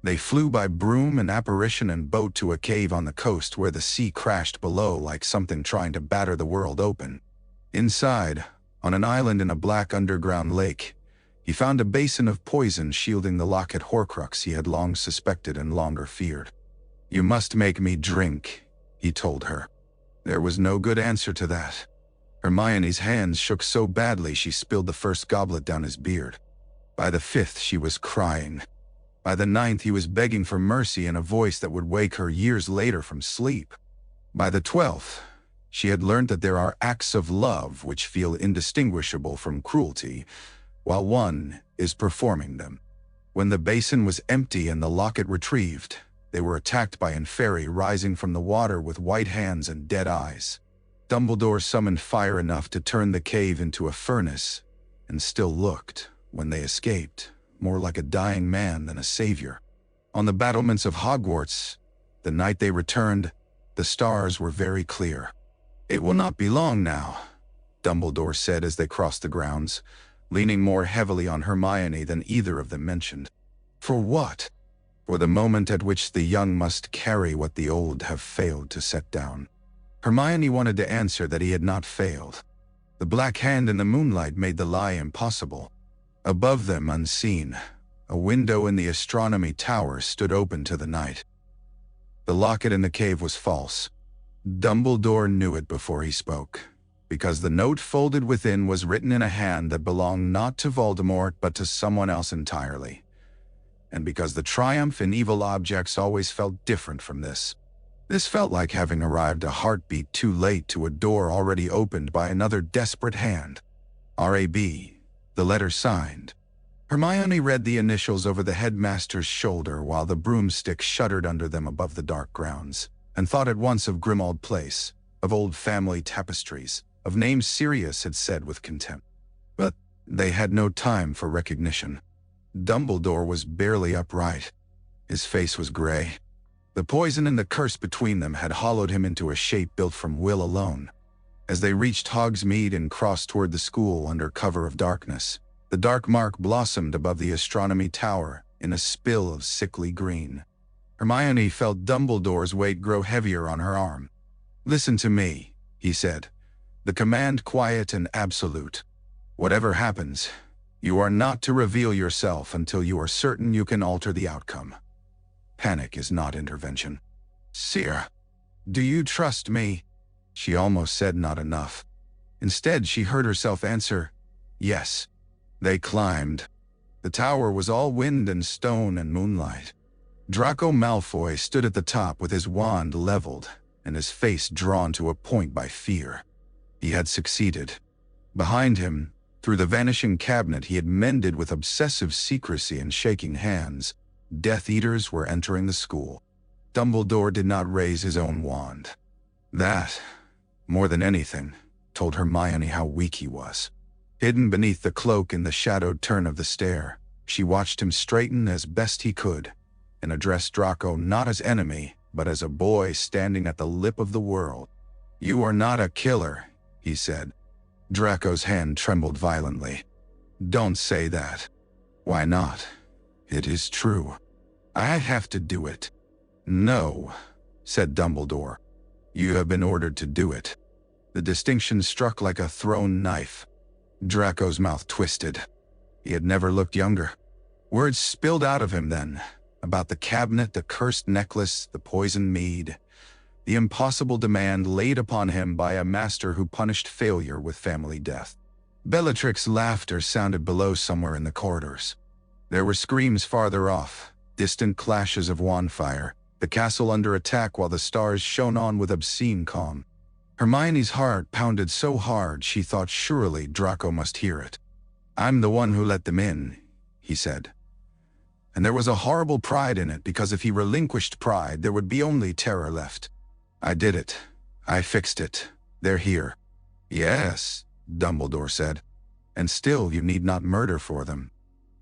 They flew by broom and apparition and boat to a cave on the coast where the sea crashed below like something trying to batter the world open. Inside, on an island in a black underground lake, he found a basin of poison shielding the locket Horcrux he had long suspected and longer feared. "You must make me drink," he told her. There was no good answer to that. Hermione's hands shook so badly she spilled the first goblet down his beard. By the 5th, she was crying. By the 9th, he was begging for mercy in a voice that would wake her years later from sleep. By the 12th, she had learned that there are acts of love which feel indistinguishable from cruelty, while one is performing them. When the basin was empty and the locket retrieved, they were attacked by Inferi rising from the water with white hands and dead eyes. Dumbledore summoned fire enough to turn the cave into a furnace, and still looked, when they escaped, more like a dying man than a savior. On the battlements of Hogwarts, the night they returned, the stars were very clear. "It will not be long now," Dumbledore said as they crossed the grounds, leaning more heavily on Hermione than either of them mentioned. "For what?" "For the moment at which the young must carry what the old have failed to set down." Hermione wanted to answer that he had not failed. The black hand in the moonlight made the lie impossible. Above them, unseen, a window in the astronomy tower stood open to the night. The locket in the cave was false. Dumbledore knew it before he spoke, because the note folded within was written in a hand that belonged not to Voldemort but to someone else entirely, and because the triumph in evil objects always felt different from this. This felt like having arrived a heartbeat too late to a door already opened by another desperate hand. R.A.B., the letter signed. Hermione read the initials over the headmaster's shoulder while the broomstick shuddered under them above the dark grounds, and thought at once of Grimmauld Place, of old family tapestries, of names Sirius had said with contempt. But they had no time for recognition. Dumbledore was barely upright. His face was gray. The poison and the curse between them had hollowed him into a shape built from will alone. As they reached Hogsmeade and crossed toward the school under cover of darkness, the dark mark blossomed above the astronomy tower in a spill of sickly green. Hermione felt Dumbledore's weight grow heavier on her arm. "Listen to me," he said. "The command quiet and absolute. Whatever happens, you are not to reveal yourself until you are certain you can alter the outcome. Panic is not intervention." "Sir, do you trust me?" She almost said not enough. Instead, she heard herself answer, "Yes." They climbed. The tower was all wind and stone and moonlight. Draco Malfoy stood at the top with his wand leveled and his face drawn to a point by fear. He had succeeded. Behind him, through the vanishing cabinet he had mended with obsessive secrecy and shaking hands, Death Eaters were entering the school. Dumbledore did not raise his own wand. That, more than anything, told Hermione how weak he was. Hidden beneath the cloak in the shadowed turn of the stair, she watched him straighten as best he could, and addressed Draco not as enemy, but as a boy standing at the lip of the world. "You are not a killer," he said. Draco's hand trembled violently. "Don't say that." "Why not? It is true. I have to do it." "No," said Dumbledore. "You have been ordered to do it." The distinction struck like a thrown knife. Draco's mouth twisted. He had never looked younger. Words spilled out of him then, about the cabinet, the cursed necklace, the poisoned mead, the impossible demand laid upon him by a master who punished failure with family death. Bellatrix's laughter sounded below somewhere in the corridors. There were screams farther off, distant clashes of wand fire, the castle under attack while the stars shone on with obscene calm. Hermione's heart pounded so hard she thought surely Draco must hear it. "I'm the one who let them in," he said. And there was a horrible pride in it, because if he relinquished pride, there would be only terror left. "I did it. I fixed it. They're here." "Yes," Dumbledore said. "And still you need not murder for them."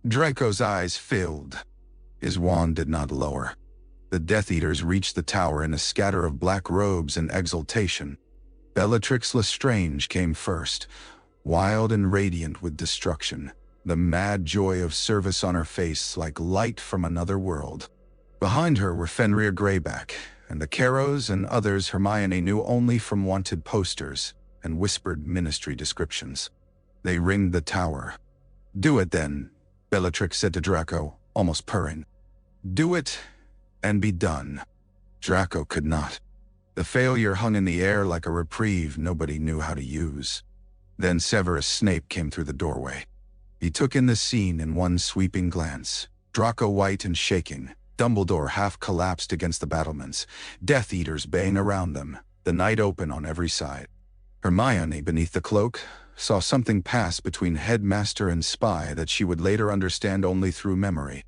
Draco's eyes filled. His wand did not lower. The Death Eaters reached the tower in a scatter of black robes and exultation. Bellatrix Lestrange came first, wild and radiant with destruction, the mad joy of service on her face like light from another world. Behind her were Fenrir Greyback, and the Carrows and others Hermione knew only from wanted posters and whispered ministry descriptions. They ringed the tower. "Do it then," Bellatrix said to Draco, almost purring. "Do it, and be done." Draco could not. The failure hung in the air like a reprieve nobody knew how to use. Then Severus Snape came through the doorway. He took in the scene in one sweeping glance. Draco white and shaking, Dumbledore half collapsed against the battlements, Death Eaters baying around them, the night open on every side. Hermione, beneath the cloak, saw something pass between headmaster and spy that she would later understand only through memory.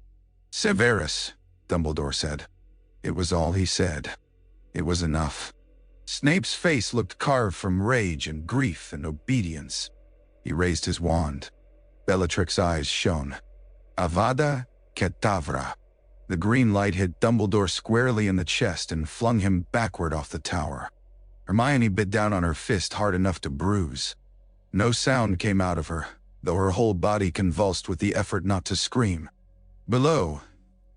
"Severus," Dumbledore said. It was all he said. It was enough. Snape's face looked carved from rage and grief and obedience. He raised his wand. Bellatrix's eyes shone. "Avada Kedavra." The green light hit Dumbledore squarely in the chest and flung him backward off the tower. Hermione bit down on her fist hard enough to bruise. No sound came out of her, though her whole body convulsed with the effort not to scream. Below,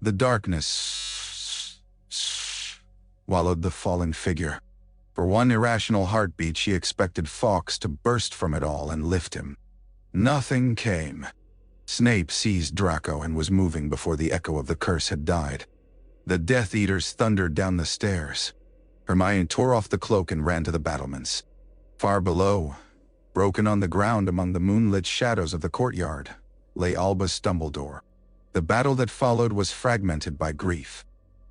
the darkness swallowed the fallen figure. For one irrational heartbeat, she expected Fawkes to burst from it all and lift him. Nothing came. Snape seized Draco and was moving before the echo of the curse had died. The Death Eaters thundered down the stairs. Hermione tore off the cloak and ran to the battlements. Far below, broken on the ground among the moonlit shadows of the courtyard, lay Albus Dumbledore. The battle that followed was fragmented by grief.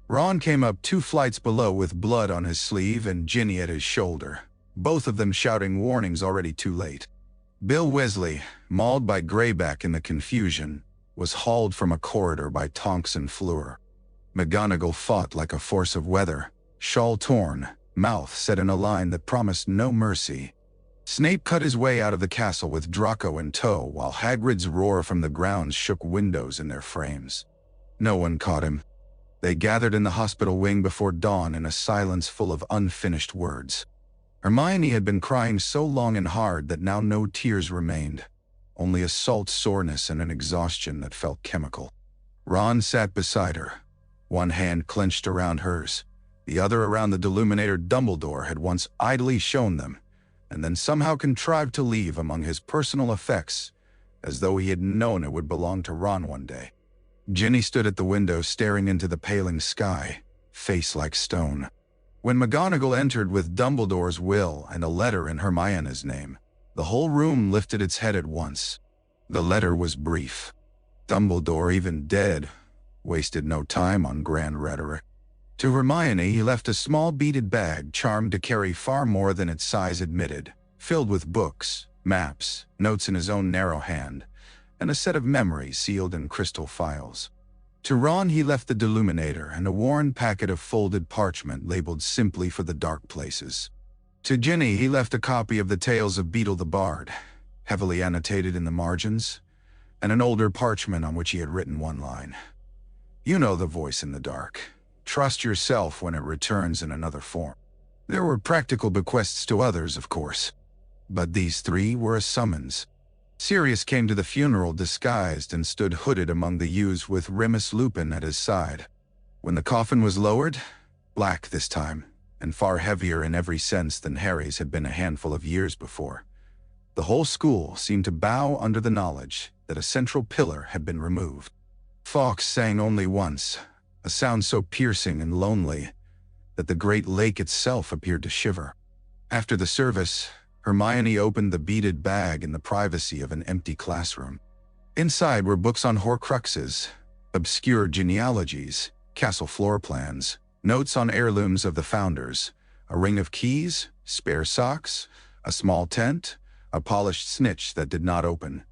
Ron came up 2 flights below with blood on his sleeve and Ginny at his shoulder, both of them shouting warnings already too late. Bill Weasley, mauled by Greyback in the confusion, was hauled from a corridor by Tonks and Fleur. McGonagall fought like a force of weather, shawl torn, mouth set in a line that promised no mercy. Snape cut his way out of the castle with Draco in tow, while Hagrid's roar from the grounds shook windows in their frames. No one caught him. They gathered in the hospital wing before dawn in a silence full of unfinished words. Hermione had been crying so long and hard that now no tears remained, only a salt soreness and an exhaustion that felt chemical. Ron sat beside her, one hand clenched around hers, the other around the deluminator Dumbledore had once idly shown them, and then somehow contrived to leave among his personal effects, as though he had known it would belong to Ron one day. Ginny stood at the window staring into the paling sky, face like stone. When McGonagall entered with Dumbledore's will and a letter in Hermione's name, the whole room lifted its head at once. The letter was brief. Dumbledore, even dead, wasted no time on grand rhetoric. To Hermione he left a small beaded bag charmed to carry far more than its size admitted, filled with books, maps, notes in his own narrow hand, and a set of memories sealed in crystal files. To Ron he left the deluminator and a worn packet of folded parchment labeled simply for the dark places. To Ginny he left a copy of the Tales of Beetle the Bard, heavily annotated in the margins, and an older parchment on which he had written one line. "You know the voice in the dark. Trust yourself when it returns in another form." There were practical bequests to others, of course, but these three were a summons. Sirius came to the funeral disguised and stood hooded among the yews with Remus Lupin at his side. When the coffin was lowered, black this time, and far heavier in every sense than Harry's had been a handful of years before, the whole school seemed to bow under the knowledge that a central pillar had been removed. Fawkes sang only once, a sound so piercing and lonely that the great lake itself appeared to shiver. After the service, Hermione opened the beaded bag in the privacy of an empty classroom. Inside were books on Horcruxes, obscure genealogies, castle floor plans, notes on heirlooms of the founders, a ring of keys, spare socks, a small tent, a polished snitch that did not open,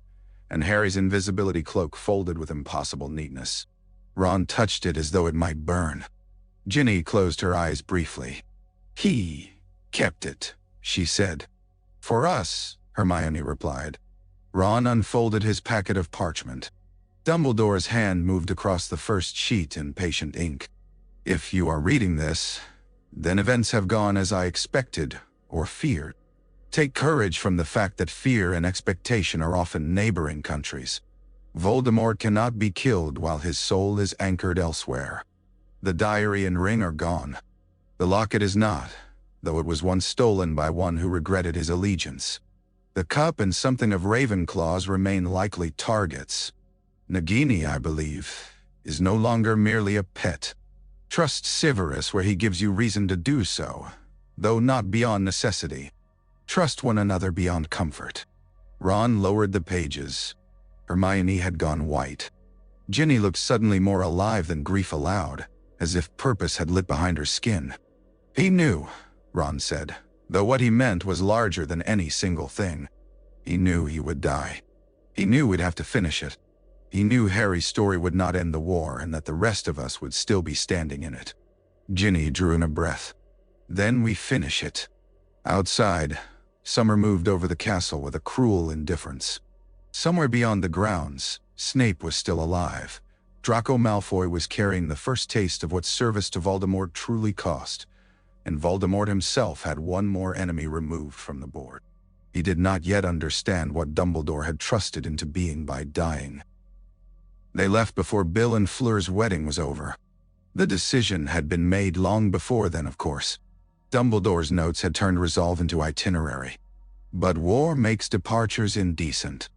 and Harry's invisibility cloak folded with impossible neatness. Ron touched it as though it might burn. Ginny closed her eyes briefly. "He kept it," she said. "For us," Hermione replied. Ron unfolded his packet of parchment. Dumbledore's hand moved across the first sheet in patient ink. "If you are reading this, then events have gone as I expected or feared. Take courage from the fact that fear and expectation are often neighboring countries. Voldemort cannot be killed while his soul is anchored elsewhere. The diary and ring are gone. The locket is not, though it was once stolen by one who regretted his allegiance. The cup and something of Ravenclaw's remain likely targets. Nagini, I believe, is no longer merely a pet. Trust Severus where he gives you reason to do so, though not beyond necessity. Trust one another beyond comfort." Ron lowered the pages. Hermione had gone white. Ginny looked suddenly more alive than grief allowed, as if purpose had lit behind her skin. "He knew," Ron said, though what he meant was larger than any single thing. He knew he would die. He knew we'd have to finish it. He knew Harry's story would not end the war and that the rest of us would still be standing in it. Ginny drew in a breath. "Then we finish it." Outside, summer moved over the castle with a cruel indifference. Somewhere beyond the grounds, Snape was still alive. Draco Malfoy was carrying the first taste of what service to Voldemort truly cost, and Voldemort himself had one more enemy removed from the board. He did not yet understand what Dumbledore had trusted into being by dying. They left before Bill and Fleur's wedding was over. The decision had been made long before then, of course. Dumbledore's notes had turned resolve into itinerary. But war makes departures indecent.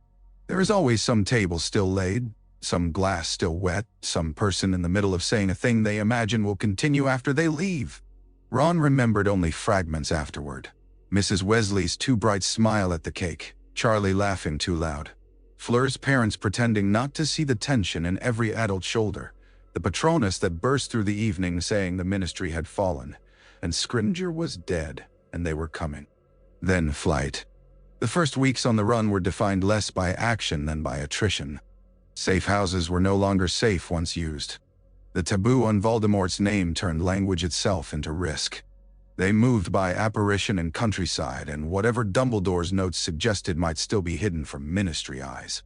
There is always some table still laid, some glass still wet, some person in the middle of saying a thing they imagine will continue after they leave. Ron remembered only fragments afterward. Mrs. Weasley's too bright smile at the cake, Charlie laughing too loud, Fleur's parents pretending not to see the tension in every adult shoulder, the Patronus that burst through the evening saying the ministry had fallen, and Scrimgeour was dead, and they were coming. Then flight. The first weeks on the run were defined less by action than by attrition. Safe houses were no longer safe once used. The taboo on Voldemort's name turned language itself into risk. They moved by apparition and countryside, and whatever Dumbledore's notes suggested might still be hidden from ministry eyes.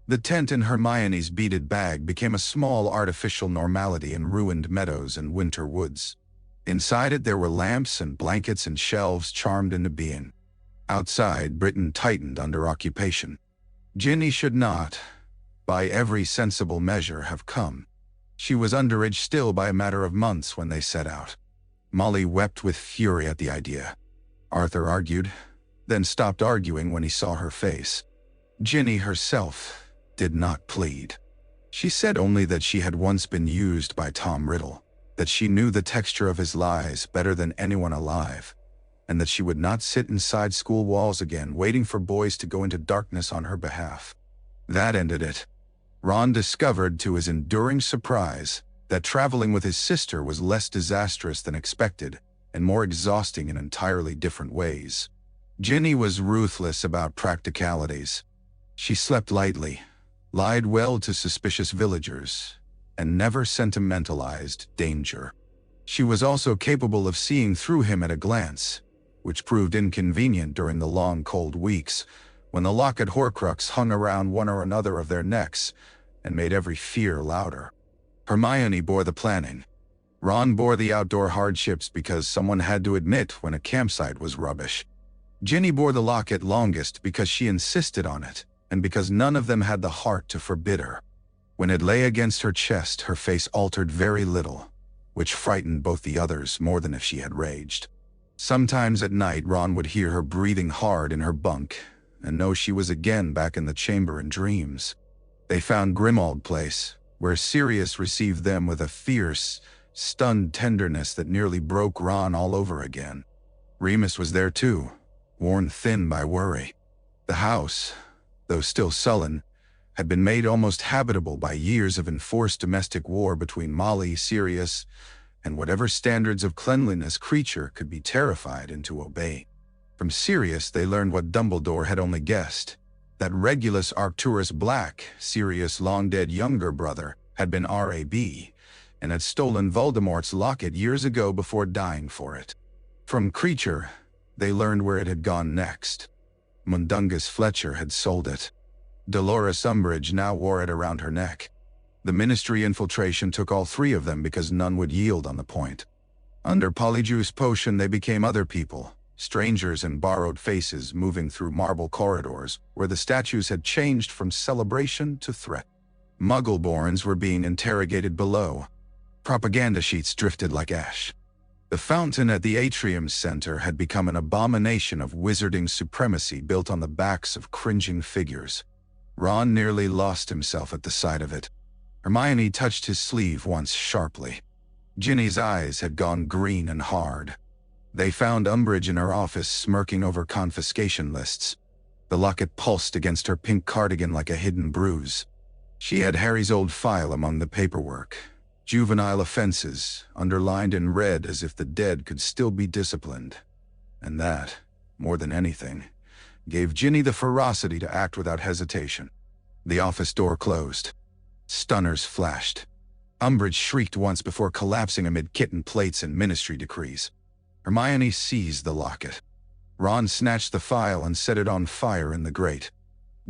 The tent in Hermione's beaded bag became a small artificial normality in ruined meadows and winter woods. Inside it there were lamps and blankets and shelves charmed into being. Outside, Britain tightened under occupation. Ginny should not, by every sensible measure, have come. She was underage still by a matter of months when they set out. Molly wept with fury at the idea. Arthur argued, then stopped arguing when he saw her face. Ginny herself did not plead. She said only that she had once been used by Tom Riddle, that she knew the texture of his lies better than anyone alive, and that she would not sit inside school walls again waiting for boys to go into darkness on her behalf. That ended it. Ron discovered, to his enduring surprise, that traveling with his sister was less disastrous than expected and more exhausting in entirely different ways. Ginny was ruthless about practicalities. She slept lightly, lied well to suspicious villagers, and never sentimentalized danger. She was also capable of seeing through him at a glance, which proved inconvenient during the long cold weeks when the locket Horcrux hung around one or another of their necks and made every fear louder. Hermione bore the planning. Ron bore the outdoor hardships because someone had to admit when a campsite was rubbish. Ginny bore the locket longest because she insisted on it, and because none of them had the heart to forbid her. When it lay against her chest, her face altered very little, which frightened both the others more than if she had raged. Sometimes at night, Ron would hear her breathing hard in her bunk and know she was again back in the chamber in dreams. They found Grimmauld Place, where Sirius received them with a fierce, stunned tenderness that nearly broke Ron all over again. Remus was there too, worn thin by worry. The house, though still sullen, had been made almost habitable by years of enforced domestic war between Molly, Sirius, and whatever standards of cleanliness Creature could be terrified into obeying. From Sirius they learned what Dumbledore had only guessed, that Regulus Arcturus Black, Sirius' long-dead younger brother, had been R.A.B., and had stolen Voldemort's locket years ago before dying for it. From Creature, they learned where it had gone next. Mundungus Fletcher had sold it. Dolores Umbridge now wore it around her neck. The Ministry infiltration took all three of them because none would yield on the point. Under Polyjuice Potion they became other people, strangers and borrowed faces moving through marble corridors where the statues had changed from celebration to threat. Muggleborns were being interrogated below. Propaganda sheets drifted like ash. The fountain at the atrium center had become an abomination of wizarding supremacy built on the backs of cringing figures. Ron nearly lost himself at the sight of it. Hermione touched his sleeve once sharply. Ginny's eyes had gone green and hard. They found Umbridge in her office smirking over confiscation lists. The locket pulsed against her pink cardigan like a hidden bruise. She had Harry's old file among the paperwork. Juvenile offenses, underlined in red as if the dead could still be disciplined. And that, more than anything, gave Ginny the ferocity to act without hesitation. The office door closed. Stunners flashed. Umbridge shrieked once before collapsing amid kitten plates and ministry decrees. Hermione seized the locket. Ron snatched the file and set it on fire in the grate.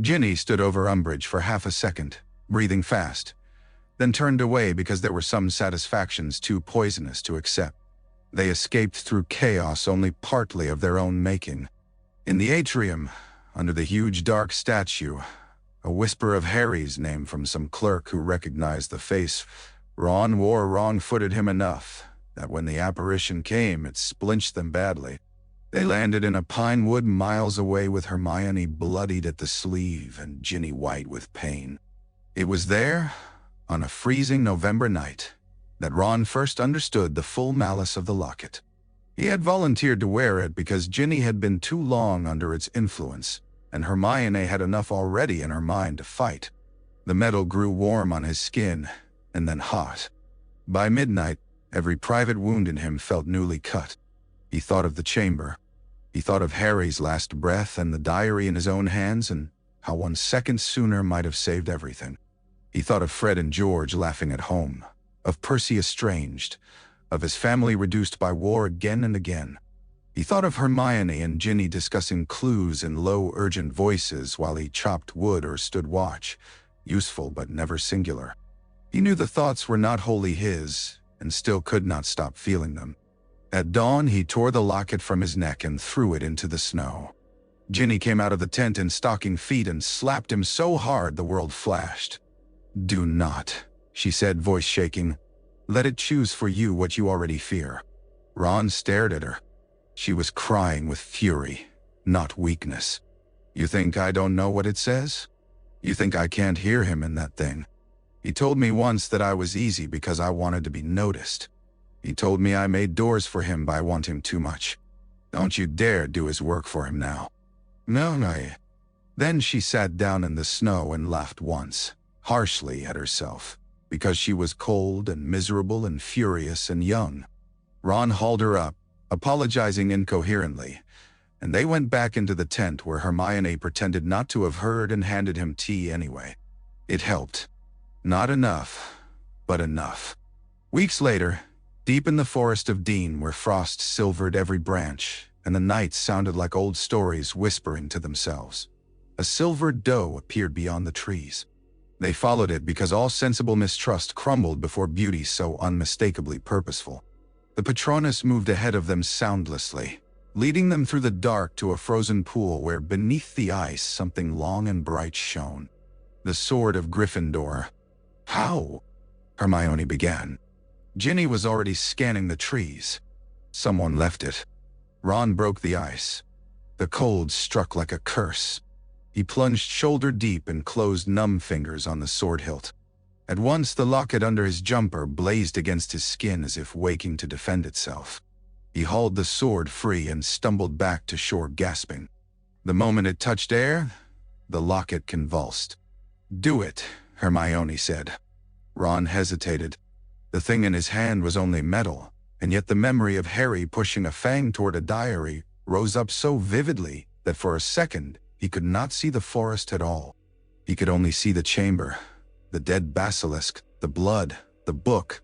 Ginny stood over Umbridge for half a second, breathing fast, then turned away because there were some satisfactions too poisonous to accept. They escaped through chaos only partly of their own making. In the atrium, under the huge dark statue, a whisper of Harry's name from some clerk who recognized the face Ron wore wrong-footed him enough that when the apparition came, it splinched them badly. They landed in a pine wood miles away with Hermione bloodied at the sleeve and Ginny white with pain. It was there, on a freezing November night, that Ron first understood the full malice of the locket. He had volunteered to wear it because Ginny had been too long under its influence, and Hermione had enough already in her mind to fight. The metal grew warm on his skin, and then hot. By midnight, every private wound in him felt newly cut. He thought of the chamber. He thought of Harry's last breath and the diary in his own hands, and how 1 second sooner might have saved everything. He thought of Fred and George laughing at home, of Percy estranged, of his family reduced by war again and again. He thought of Hermione and Ginny discussing clues in low, urgent voices while he chopped wood or stood watch, useful but never singular. He knew the thoughts were not wholly his, and still could not stop feeling them. At dawn, he tore the locket from his neck and threw it into the snow. Ginny came out of the tent in stocking feet and slapped him so hard the world flashed. "Do not," she said, voice shaking. "Let it choose for you what you already fear." Ron stared at her. She was crying with fury, not weakness. "You think I don't know what it says? You think I can't hear him in that thing? He told me once that I was easy because I wanted to be noticed. He told me I made doors for him by wanting too much. Don't you dare do his work for him now." No. Then she sat down in the snow and laughed once, harshly at herself, because she was cold and miserable and furious and young. Ron hauled her up, apologizing incoherently, and they went back into the tent where Hermione pretended not to have heard and handed him tea anyway. It helped. Not enough, but enough. Weeks later, deep in the forest of Dean where frost silvered every branch, and the nights sounded like old stories whispering to themselves, a silver doe appeared beyond the trees. They followed it because all sensible mistrust crumbled before beauty so unmistakably purposeful. The Patronus moved ahead of them soundlessly, leading them through the dark to a frozen pool where beneath the ice something long and bright shone. The sword of Gryffindor. "How?" Hermione began. Ginny was already scanning the trees. "Someone left it." Ron broke the ice. The cold struck like a curse. He plunged shoulder deep and closed numb fingers on the sword hilt. At once the locket under his jumper blazed against his skin as if waking to defend itself. He hauled the sword free and stumbled back to shore gasping. The moment it touched air, the locket convulsed. "Do it," Hermione said. Ron hesitated. The thing in his hand was only metal, and yet the memory of Harry pushing a fang toward a diary rose up so vividly that for a second he could not see the forest at all. He could only see the chamber, the dead basilisk, the blood, the book.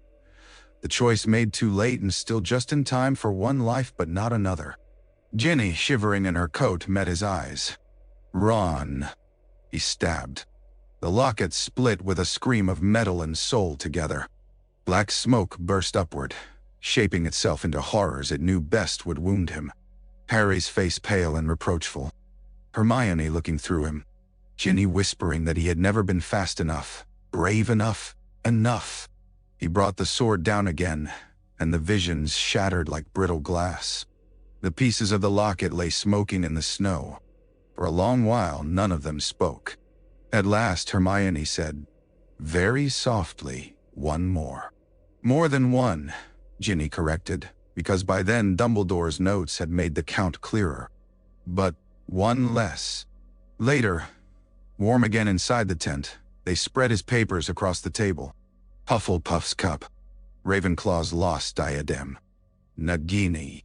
The choice made too late and still just in time for one life but not another. Ginny, shivering in her coat, met his eyes. "Ron," he stabbed. The locket split with a scream of metal and soul together. Black smoke burst upward, shaping itself into horrors it knew best would wound him. Harry's face pale and reproachful. Hermione looking through him. Ginny whispering that he had never been fast enough, brave enough, enough. He brought the sword down again, and the visions shattered like brittle glass. The pieces of the locket lay smoking in the snow. For a long while, none of them spoke. At last, Hermione said, very softly, "One more." "More than one," Ginny corrected, because by then Dumbledore's notes had made the count clearer. "But one less." Later, warm again inside the tent, they spread his papers across the table. Hufflepuff's cup. Ravenclaw's lost diadem. Nagini.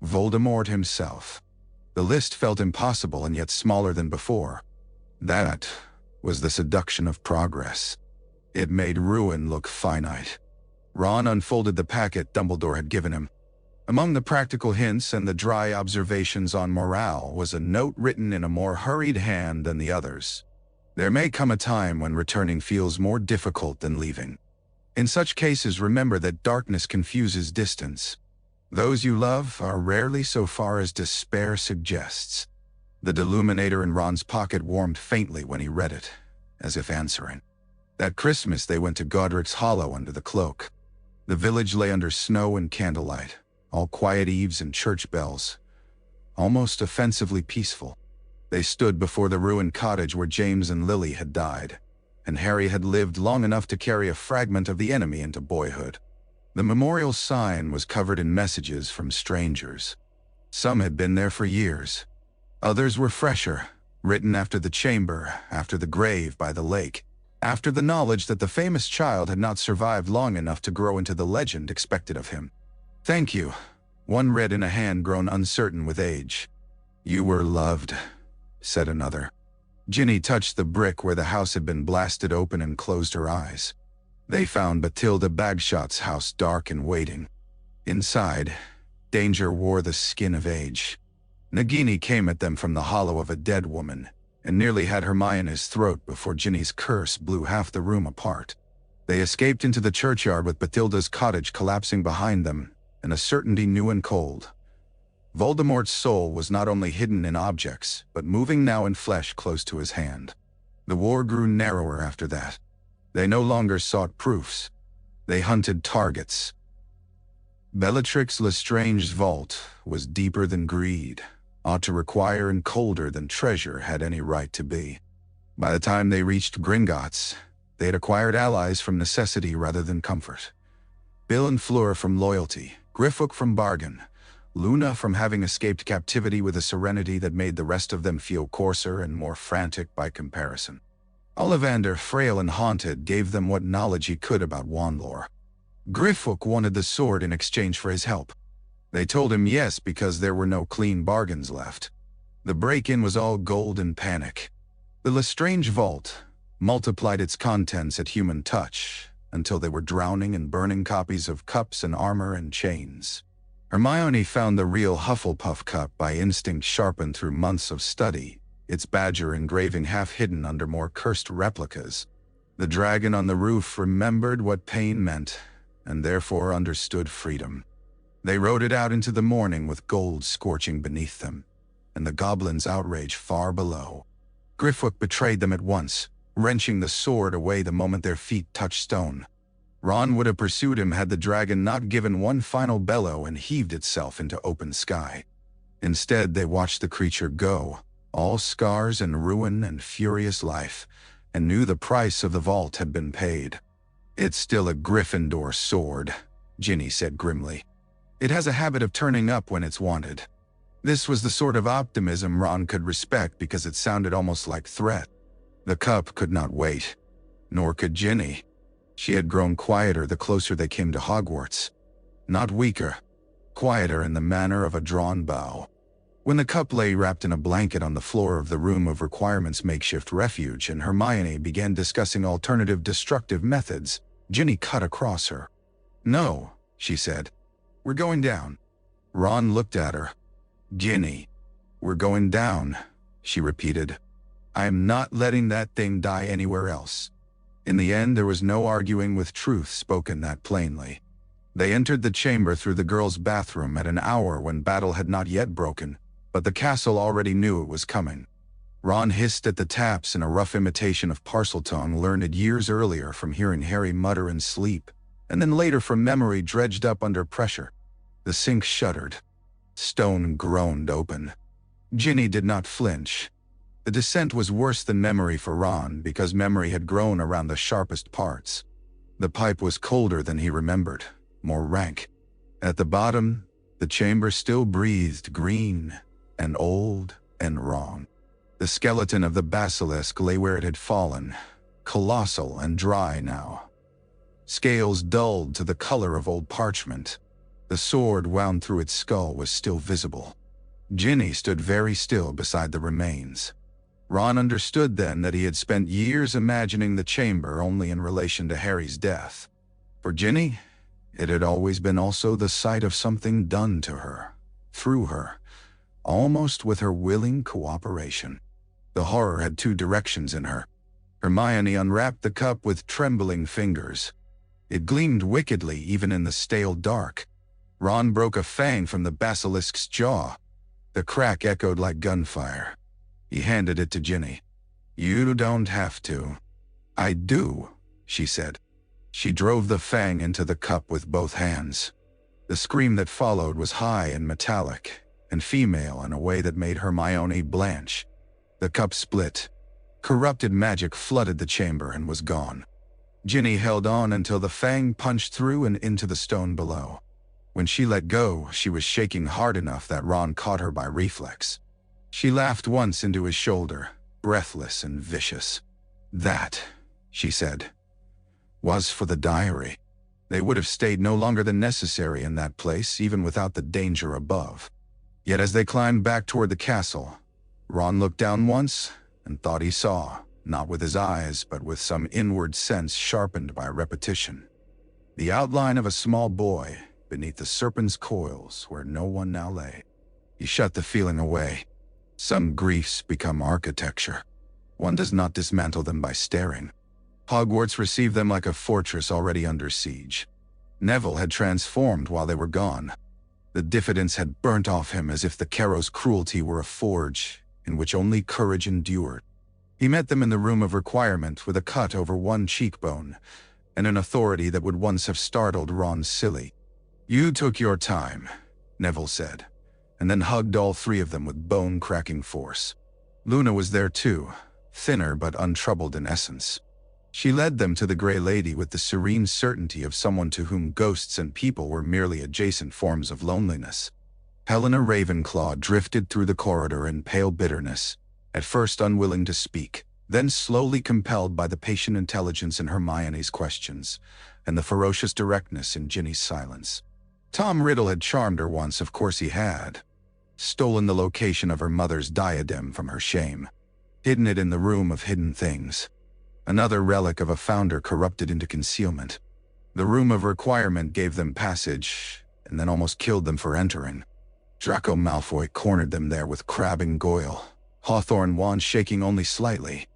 Voldemort himself. The list felt impossible and yet smaller than before. That was the seduction of progress. It made ruin look finite. Ron unfolded the packet Dumbledore had given him. Among the practical hints and the dry observations on morale was a note written in a more hurried hand than the others. There may come a time when returning feels more difficult than leaving. In such cases, remember that darkness confuses distance. Those you love are rarely so far as despair suggests. The deluminator in Ron's pocket warmed faintly when he read it, as if answering. That Christmas they went to Godric's Hollow under the cloak. The village lay under snow and candlelight, all quiet eaves and church bells, almost offensively peaceful. They stood before the ruined cottage where James and Lily had died, and Harry had lived long enough to carry a fragment of the enemy into boyhood. The memorial sign was covered in messages from strangers. Some had been there for years. Others were fresher, written after the chamber, after the grave by the lake, after the knowledge that the famous child had not survived long enough to grow into the legend expected of him. "Thank you," one read in a hand grown uncertain with age. "You were loved," said another. Ginny touched the brick where the house had been blasted open and closed her eyes. They found Bathilda Bagshot's house dark and waiting. Inside, danger wore the skin of age. Nagini came at them from the hollow of a dead woman, and nearly had Hermione's throat before Ginny's curse blew half the room apart. They escaped into the churchyard with Bathilda's cottage collapsing behind them, and a certainty new and cold. Voldemort's soul was not only hidden in objects, but moving now in flesh close to his hand. The war grew narrower after that. They no longer sought proofs. They hunted targets. Bellatrix Lestrange's vault was deeper than greed, ought to require, and colder than treasure had any right to be. By the time they reached Gringotts, they had acquired allies from necessity rather than comfort. Bill and Fleur from loyalty, Griffook from bargain, Luna from having escaped captivity with a serenity that made the rest of them feel coarser and more frantic by comparison. Ollivander, frail and haunted, gave them what knowledge he could about wand lore. Griffook wanted the sword in exchange for his help. They told him yes because there were no clean bargains left. The break-in was all gold and panic. The Lestrange vault multiplied its contents at human touch until they were drowning in burning copies of cups and armor and chains. Hermione found the real Hufflepuff cup by instinct sharpened through months of study, its badger engraving half hidden under more cursed replicas. The dragon on the roof remembered what pain meant, and therefore understood freedom. They rode it out into the morning with gold scorching beneath them, and the goblins' outrage far below. Griffook betrayed them at once, wrenching the sword away the moment their feet touched stone. Ron would have pursued him had the dragon not given one final bellow and heaved itself into open sky. Instead, they watched the creature go, all scars and ruin and furious life, and knew the price of the vault had been paid. "It's still a Gryffindor sword," Ginny said grimly. "It has a habit of turning up when it's wanted." This was the sort of optimism Ron could respect because it sounded almost like threat. The cup could not wait. Nor could Ginny. She had grown quieter the closer they came to Hogwarts. Not weaker. Quieter in the manner of a drawn bow. When the cup lay wrapped in a blanket on the floor of the Room of Requirement's makeshift refuge and Hermione began discussing alternative destructive methods, Ginny cut across her. "No," she said. "We're going down." Ron looked at her. "Ginny, we're going down," she repeated. "I am not letting that thing die anywhere else." In the end, there was no arguing with truth spoken that plainly. They entered the chamber through the girls' bathroom at an hour when battle had not yet broken, but the castle already knew it was coming. Ron hissed at the taps in a rough imitation of Parseltongue learned years earlier from hearing Harry mutter in sleep, and then later from memory dredged up under pressure. The sink shuddered. Stone groaned open. Ginny did not flinch. The descent was worse than memory for Ron because memory had grown around the sharpest parts. The pipe was colder than he remembered, more rank. At the bottom, the chamber still breathed green and old and wrong. The skeleton of the basilisk lay where it had fallen, colossal and dry now. Scales dulled to the color of old parchment. The sword wound through its skull was still visible. Ginny stood very still beside the remains. Ron understood then that he had spent years imagining the chamber only in relation to Harry's death. For Ginny, it had always been also the site of something done to her, through her, almost with her willing cooperation. The horror had two directions in her. Hermione unwrapped the cup with trembling fingers. It gleamed wickedly even in the stale dark. Ron broke a fang from the basilisk's jaw. The crack echoed like gunfire. He handed it to Ginny. "You don't have to." "I do," she said. She drove the fang into the cup with both hands. The scream that followed was high and metallic, and female in a way that made Hermione blanch. The cup split. Corrupted magic flooded the chamber and was gone. Ginny held on until the fang punched through and into the stone below. When she let go, she was shaking hard enough that Ron caught her by reflex. She laughed once into his shoulder, breathless and vicious. "That," she said, "was for the diary." They would have stayed no longer than necessary in that place, even without the danger above. Yet as they climbed back toward the castle, Ron looked down once and thought he saw, not with his eyes but with some inward sense sharpened by repetition, the outline of a small boy beneath the serpent's coils where no one now lay. He shut the feeling away. Some griefs become architecture. One does not dismantle them by staring. Hogwarts received them like a fortress already under siege. Neville had transformed while they were gone. The diffidence had burnt off him as if the Carrow's cruelty were a forge in which only courage endured. He met them in the room of requirement with a cut over one cheekbone and an authority that would once have startled Ron silly. "You took your time," Neville said, and then hugged all three of them with bone-cracking force. Luna was there too, thinner but untroubled in essence. She led them to the Grey Lady with the serene certainty of someone to whom ghosts and people were merely adjacent forms of loneliness. Helena Ravenclaw drifted through the corridor in pale bitterness, at first unwilling to speak, then slowly compelled by the patient intelligence in Hermione's questions, and the ferocious directness in Ginny's silence. Tom Riddle had charmed her once, of course he had. Stolen the location of her mother's diadem from her shame. Hidden it in the room of hidden things. Another relic of a founder corrupted into concealment. The room of requirement gave them passage, and then almost killed them for entering. Draco Malfoy cornered them there with Crabbe and Goyle, Hawthorne wand shaking only slightly.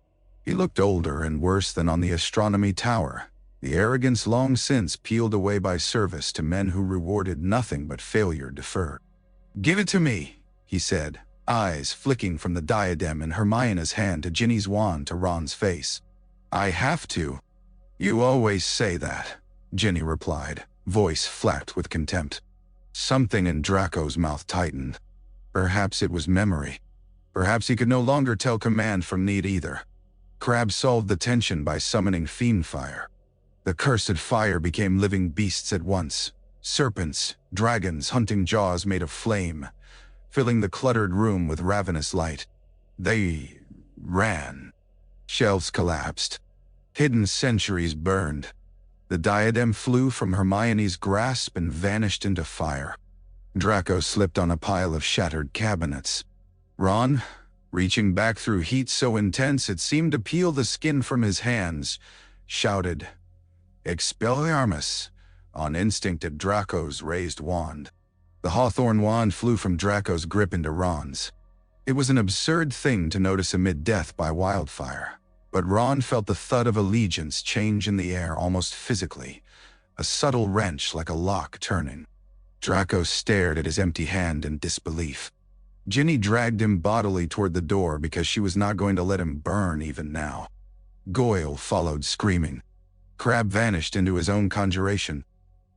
He looked older and worse than on the astronomy tower, the arrogance long since peeled away by service to men who rewarded nothing but failure deferred. "Give it to me," he said, eyes flicking from the diadem in Hermione's hand to Ginny's wand to Ron's face. "I have to." "You always say that," Ginny replied, voice flat with contempt. Something in Draco's mouth tightened. Perhaps it was memory. Perhaps he could no longer tell command from need either. Crabbe solved the tension by summoning fiend fire. The cursed fire became living beasts at once. Serpents, dragons, hunting jaws made of flame, filling the cluttered room with ravenous light. They ran. Shelves collapsed. Hidden centuries burned. The diadem flew from Hermione's grasp and vanished into fire. Draco slipped on a pile of shattered cabinets. Ron, reaching back through heat so intense it seemed to peel the skin from his hands, shouted, "Expelliarmus!" on instinct at Draco's raised wand. The Hawthorne wand flew from Draco's grip into Ron's. It was an absurd thing to notice amid death by wildfire, but Ron felt the thud of allegiance change in the air almost physically, a subtle wrench like a lock turning. Draco stared at his empty hand in disbelief. Ginny dragged him bodily toward the door because she was not going to let him burn even now. Goyle followed screaming. Crabbe vanished into his own conjuration.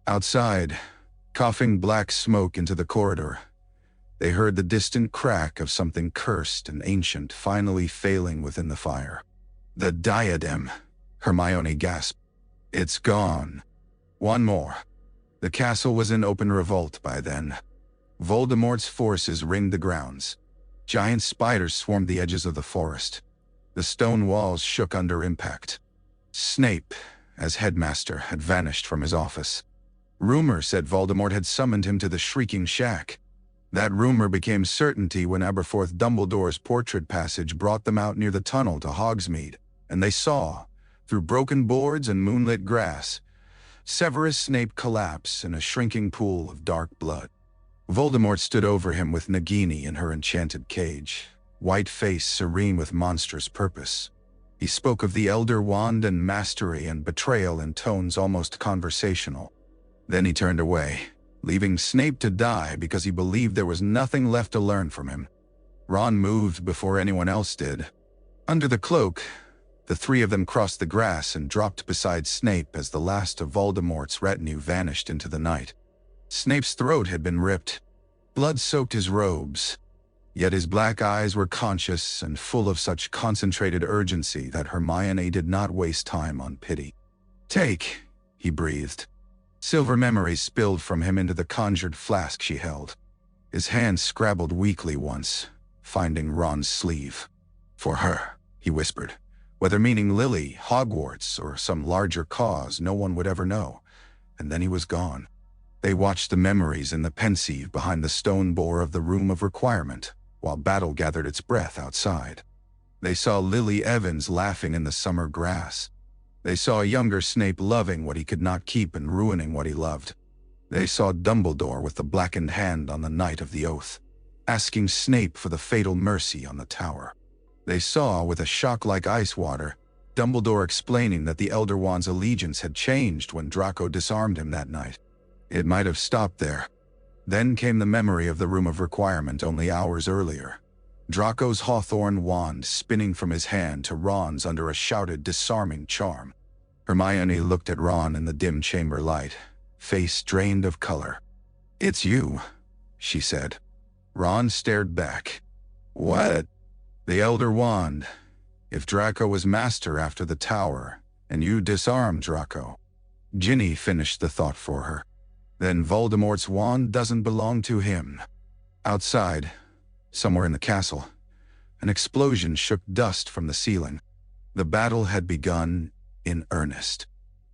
Outside, coughing black smoke into the corridor, they heard the distant crack of something cursed and ancient finally failing within the fire. "The diadem," Hermione gasped. "It's gone." One more. The castle was in open revolt by then. Voldemort's forces ringed the grounds. Giant spiders swarmed the edges of the forest. The stone walls shook under impact. Snape, as headmaster, had vanished from his office. Rumor said Voldemort had summoned him to the Shrieking Shack. That rumor became certainty when Aberforth Dumbledore's portrait passage brought them out near the tunnel to Hogsmeade, and they saw, through broken boards and moonlit grass, Severus Snape collapse in a shrinking pool of dark blood. Voldemort stood over him with Nagini in her enchanted cage, white face serene with monstrous purpose. He spoke of the Elder Wand and mastery and betrayal in tones almost conversational. Then he turned away, leaving Snape to die because he believed there was nothing left to learn from him. Ron moved before anyone else did. Under the cloak, the three of them crossed the grass and dropped beside Snape as the last of Voldemort's retinue vanished into the night. Snape's throat had been ripped. Blood soaked his robes. Yet his black eyes were conscious and full of such concentrated urgency that Hermione did not waste time on pity. "Take," he breathed. Silver memories spilled from him into the conjured flask she held. His hand scrabbled weakly once, finding Ron's sleeve. "For her," he whispered, whether meaning Lily, Hogwarts, or some larger cause no one would ever know, and then he was gone. They watched the memories in the pensieve behind the stone door of the room of requirement, while battle gathered its breath outside. They saw Lily Evans laughing in the summer grass. They saw younger Snape loving what he could not keep and ruining what he loved. They saw Dumbledore with the blackened hand on the night of the oath, asking Snape for the fatal mercy on the tower. They saw, with a shock like ice water, Dumbledore explaining that the Elder Wand's allegiance had changed when Draco disarmed him that night. It might have stopped there. Then came the memory of the Room of Requirement only hours earlier. Draco's hawthorn wand spinning from his hand to Ron's under a shouted, disarming charm. Hermione looked at Ron in the dim chamber light, face drained of color. "It's you," she said. Ron stared back. "What?" "The Elder Wand. If Draco was master after the tower, and you disarmed Draco." Ginny finished the thought for her. "Then Voldemort's wand doesn't belong to him." Outside, somewhere in the castle, an explosion shook dust from the ceiling. The battle had begun in earnest.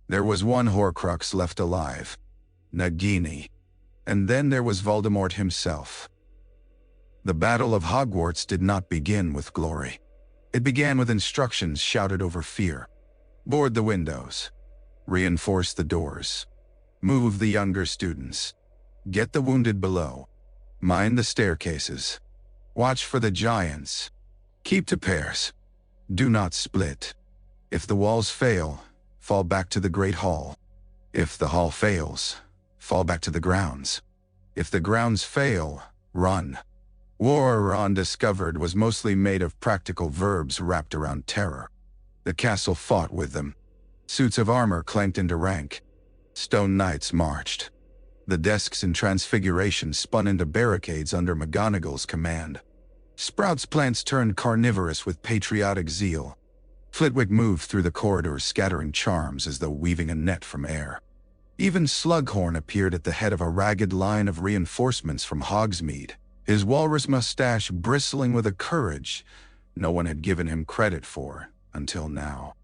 There was one Horcrux left alive, Nagini, and then there was Voldemort himself. The Battle of Hogwarts did not begin with glory. It began with instructions shouted over fear. Board the windows. Reinforce the doors. Move the younger students. Get the wounded below. Mind the staircases. Watch for the giants. Keep to pairs. Do not split. If the walls fail, fall back to the Great Hall. If the hall fails, fall back to the grounds. If the grounds fail, run. War, Ron discovered, was mostly made of practical verbs wrapped around terror. The castle fought with them. Suits of armor clanked into rank. Stone knights marched. The desks in Transfiguration spun into barricades under McGonagall's command. Sprouts plants turned carnivorous with patriotic zeal. Flitwick moved through the corridors scattering charms as though weaving a net from air. Even Slughorn appeared at the head of a ragged line of reinforcements from Hogsmeade, his walrus mustache bristling with a courage no one had given him credit for until now.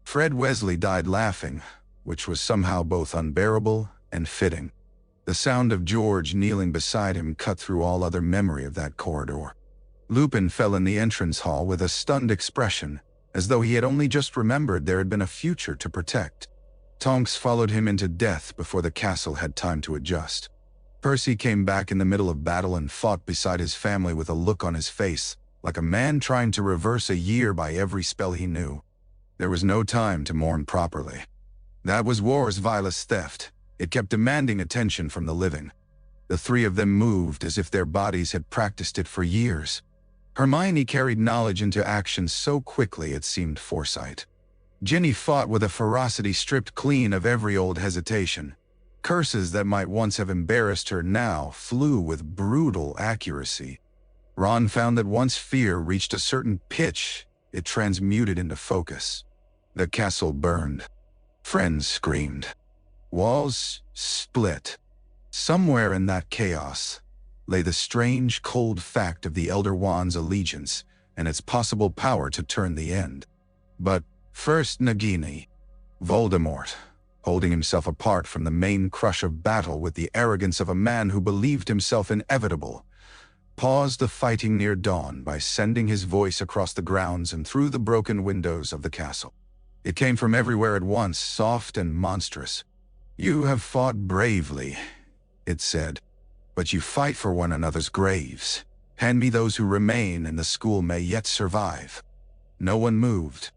Fred Weasley died laughing, which was somehow both unbearable and fitting. The sound of George kneeling beside him cut through all other memory of that corridor. Lupin fell in the entrance hall with a stunned expression, as though he had only just remembered there had been a future to protect. Tonks followed him into death before the castle had time to adjust. Percy came back in the middle of battle and fought beside his family with a look on his face, like a man trying to reverse a year by every spell he knew. There was no time to mourn properly. That was war's vilest theft. It kept demanding attention from the living. The three of them moved as if their bodies had practiced it for years. Hermione carried knowledge into action so quickly it seemed foresight. Ginny fought with a ferocity stripped clean of every old hesitation. Curses that might once have embarrassed her now flew with brutal accuracy. Ron found that once fear reached a certain pitch, it transmuted into focus. The castle burned. Friends screamed. Walls split. Somewhere in that chaos lay the strange, cold fact of the Elder Wand's allegiance and its possible power to turn the end. But first Nagini, Voldemort, holding himself apart from the main crush of battle with the arrogance of a man who believed himself inevitable, paused the fighting near dawn by sending his voice across the grounds and through the broken windows of the castle. It came from everywhere at once, soft and monstrous. "You have fought bravely," it said, "but you fight for one another's graves. Hand me those who remain, and the school may yet survive." No one moved.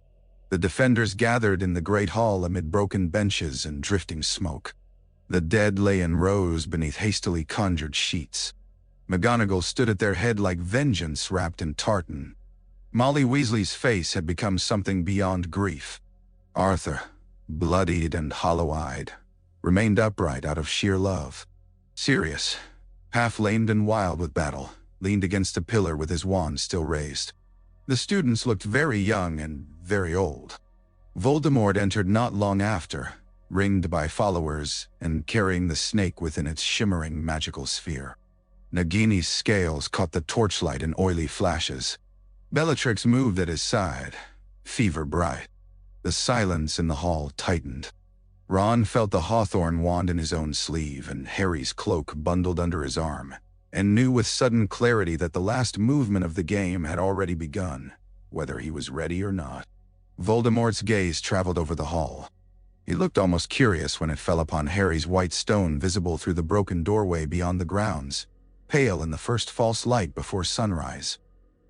The defenders gathered in the great hall amid broken benches and drifting smoke. The dead lay in rows beneath hastily conjured sheets. McGonagall stood at their head like vengeance wrapped in tartan. Molly Weasley's face had become something beyond grief. Arthur, bloodied and hollow-eyed, remained upright out of sheer love. Sirius, half-lamed and wild with battle, leaned against a pillar with his wand still raised. The students looked very young and very old. Voldemort entered not long after, ringed by followers and carrying the snake within its shimmering magical sphere. Nagini's scales caught the torchlight in oily flashes. Bellatrix moved at his side, fever bright. The silence in the hall tightened. Ron felt the hawthorn wand in his own sleeve and Harry's cloak bundled under his arm, and knew with sudden clarity that the last movement of the game had already begun, whether he was ready or not. Voldemort's gaze traveled over the hall. He looked almost curious when it fell upon Harry's white stone visible through the broken doorway beyond the grounds, pale in the first false light before sunrise.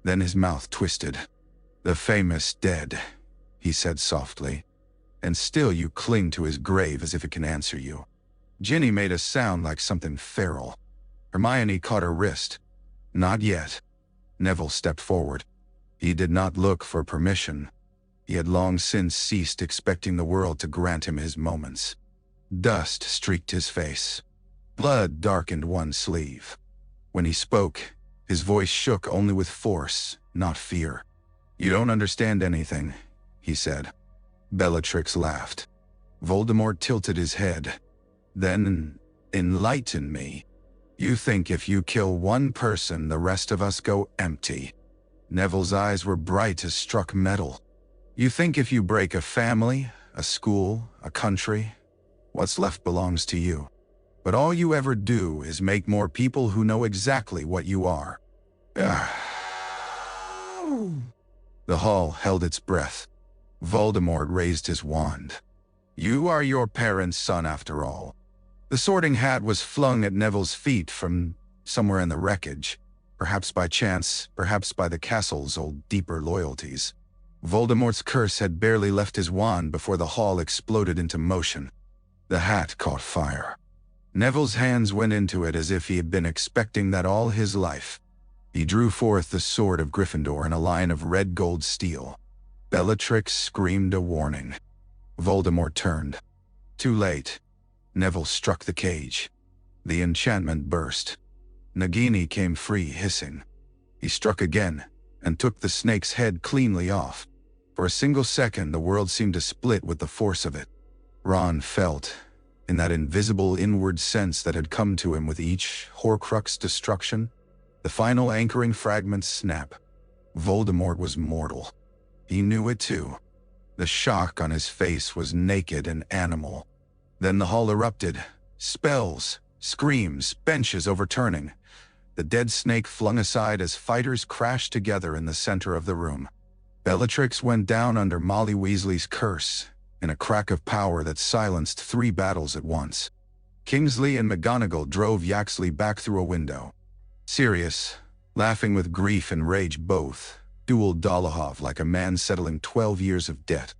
Then his mouth twisted. "The famous dead," he said softly, "and still you cling to his grave as if it can answer you." Ginny made a sound like something feral. Hermione caught her wrist. "Not yet." Neville stepped forward. He did not look for permission. He had long since ceased expecting the world to grant him his moments. Dust streaked his face. Blood darkened one sleeve. When he spoke, his voice shook only with force, not fear. "You don't understand anything," he said. Bellatrix laughed. Voldemort tilted his head. "Then, enlighten me. You think if you kill one person, the rest of us go empty?" Neville's eyes were bright as struck metal. "You think if you break a family, a school, a country, what's left belongs to you. But all you ever do is make more people who know exactly what you are." The hall held its breath. Voldemort raised his wand. "You are your parents' son after all." The Sorting Hat was flung at Neville's feet from somewhere in the wreckage, perhaps by chance, perhaps by the castle's old deeper loyalties. Voldemort's curse had barely left his wand before the hall exploded into motion. The hat caught fire. Neville's hands went into it as if he had been expecting that all his life. He drew forth the sword of Gryffindor in a line of red gold steel. Bellatrix screamed a warning. Voldemort turned. Too late. Neville struck the cage. The enchantment burst. Nagini came free, hissing. He struck again, and took the snake's head cleanly off. For a single second, the world seemed to split with the force of it. Ron felt, in that invisible inward sense that had come to him with each Horcrux destruction, the final anchoring fragments snap. Voldemort was mortal. He knew it too. The shock on his face was naked and animal. Then the hall erupted. Spells, screams, benches overturning. The dead snake flung aside as fighters crashed together in the center of the room. Bellatrix went down under Molly Weasley's curse, in a crack of power that silenced 3 battles at once. Kingsley and McGonagall drove Yaxley back through a window. Sirius, laughing with grief and rage both, dueled Dolohov like a man settling 12 years of debt.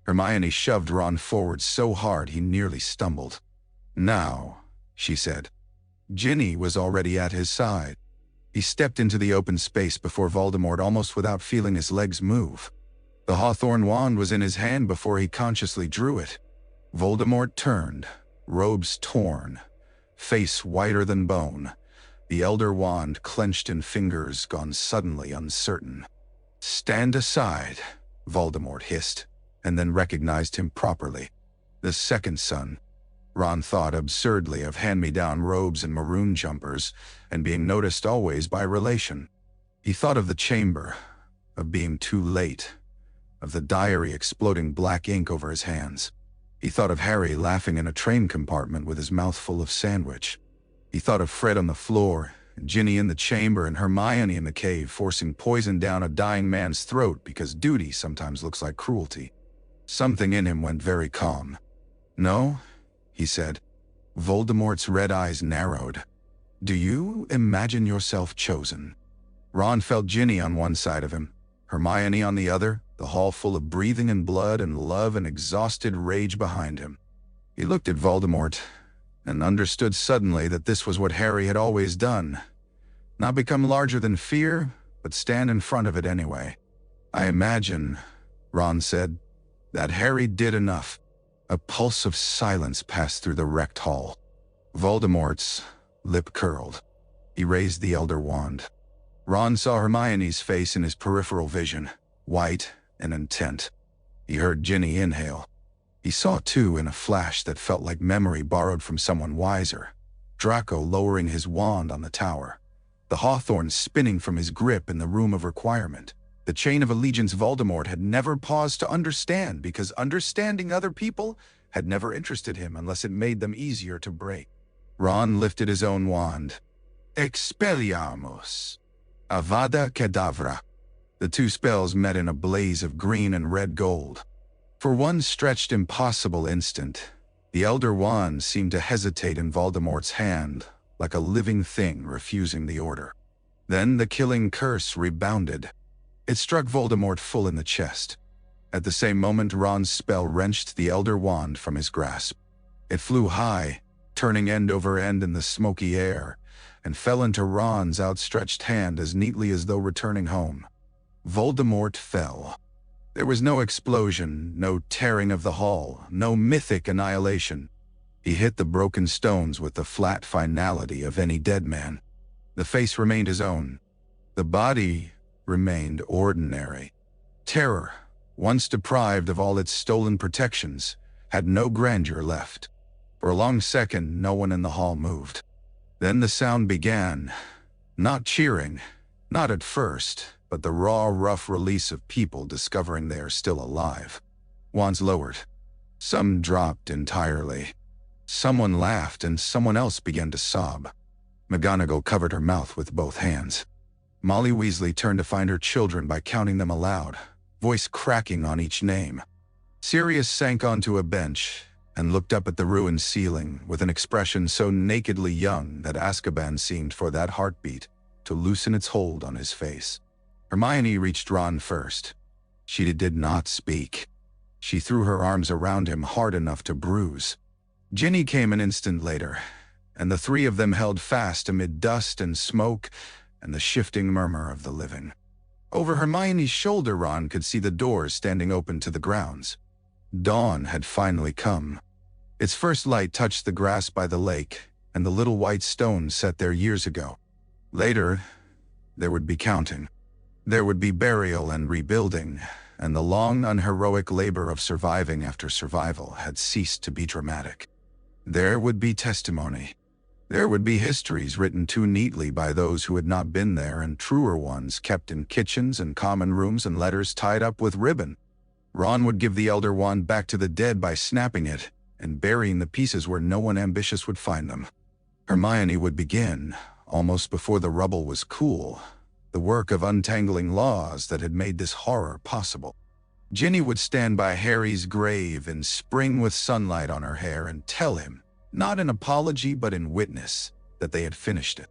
Hermione shoved Ron forward so hard he nearly stumbled. "Now," she said. Ginny was already at his side. He stepped into the open space before Voldemort almost without feeling his legs move. The Hawthorn wand was in his hand before he consciously drew it. Voldemort turned, robes torn, face whiter than bone, the Elder Wand clenched in fingers gone suddenly uncertain. "Stand aside," Voldemort hissed, and then recognized him properly. The second son. Ron thought absurdly of hand-me-down robes and maroon jumpers, and being noticed always by relation. He thought of the chamber, of being too late, of the diary exploding black ink over his hands. He thought of Harry laughing in a train compartment with his mouth full of sandwich. He thought of Fred on the floor, and Ginny in the chamber, and Hermione in the cave forcing poison down a dying man's throat because duty sometimes looks like cruelty. Something in him went very calm. "No," he said. Voldemort's red eyes narrowed. "Do you imagine yourself chosen?" Ron felt Ginny on one side of him, Hermione on the other, the hall full of breathing and blood and love and exhausted rage behind him. He looked at Voldemort and understood suddenly that this was what Harry had always done. Not become larger than fear, but stand in front of it anyway. "I imagine," Ron said, "that Harry did enough." A pulse of silence passed through the wrecked hall. Voldemort's lip curled. He raised the Elder Wand. Ron saw Hermione's face in his peripheral vision, white and intent. He heard Ginny inhale. He saw, too, in a flash that felt like memory borrowed from someone wiser, Draco lowering his wand on the tower, the hawthorn spinning from his grip in the room of requirement. The chain of allegiance Voldemort had never paused to understand because understanding other people had never interested him unless it made them easier to break. Ron lifted his own wand. Expelliarmus. Avada Kedavra. The 2 spells met in a blaze of green and red gold. For one stretched impossible instant, the Elder Wand seemed to hesitate in Voldemort's hand, like a living thing refusing the order. Then the killing curse rebounded. It struck Voldemort full in the chest. At the same moment, Ron's spell wrenched the Elder Wand from his grasp. It flew high, turning end over end in the smoky air, and fell into Ron's outstretched hand as neatly as though returning home. Voldemort fell. There was no explosion, no tearing of the hall, no mythic annihilation. He hit the broken stones with the flat finality of any dead man. The face remained his own. The body remained ordinary. Terror, once deprived of all its stolen protections, had no grandeur left. For a long second, no one in the hall moved. Then the sound began. Not cheering, not at first, but the raw, rough release of people discovering they are still alive. Wands lowered. Some dropped entirely. Someone laughed and someone else began to sob. McGonagall covered her mouth with both hands. Molly Weasley turned to find her children by counting them aloud, voice cracking on each name. Sirius sank onto a bench and looked up at the ruined ceiling with an expression so nakedly young that Azkaban seemed for that heartbeat to loosen its hold on his face. Hermione reached Ron first. She did not speak. She threw her arms around him hard enough to bruise. Ginny came an instant later, and the three of them held fast amid dust and smoke and the shifting murmur of the living. Over Hermione's shoulder, Ron could see the doors standing open to the grounds. Dawn had finally come. Its first light touched the grass by the lake and the little white stones set there years ago. Later, there would be counting. There would be burial and rebuilding, and the long, unheroic labor of surviving after survival had ceased to be dramatic. There would be testimony. There would be histories written too neatly by those who had not been there, and truer ones kept in kitchens and common rooms and letters tied up with ribbon. Ron would give the Elder Wand back to the dead by snapping it and burying the pieces where no one ambitious would find them. Hermione would begin, almost before the rubble was cool, the work of untangling laws that had made this horror possible. Ginny would stand by Harry's grave in spring with sunlight on her hair and tell him, not in apology but in witness, that they had finished it.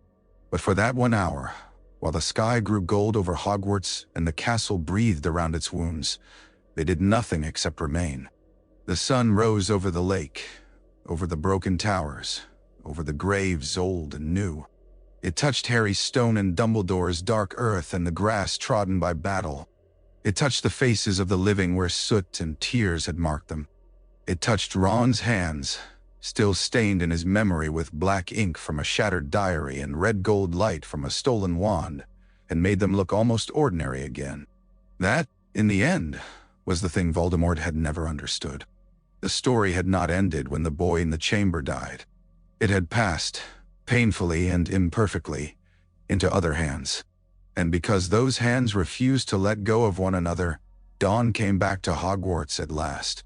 But for that 1 hour, while the sky grew gold over Hogwarts and the castle breathed around its wounds, they did nothing except remain. The sun rose over the lake, over the broken towers, over the graves old and new. It touched Harry's stone and Dumbledore's dark earth and the grass trodden by battle. It touched the faces of the living where soot and tears had marked them. It touched Ron's hands, still stained in his memory with black ink from a shattered diary and red gold light from a stolen wand, and made them look almost ordinary again. That, in the end, was the thing Voldemort had never understood. The story had not ended when the boy in the chamber died. It had passed, painfully and imperfectly, into other hands. And because those hands refused to let go of one another, Dawn came back to Hogwarts at last.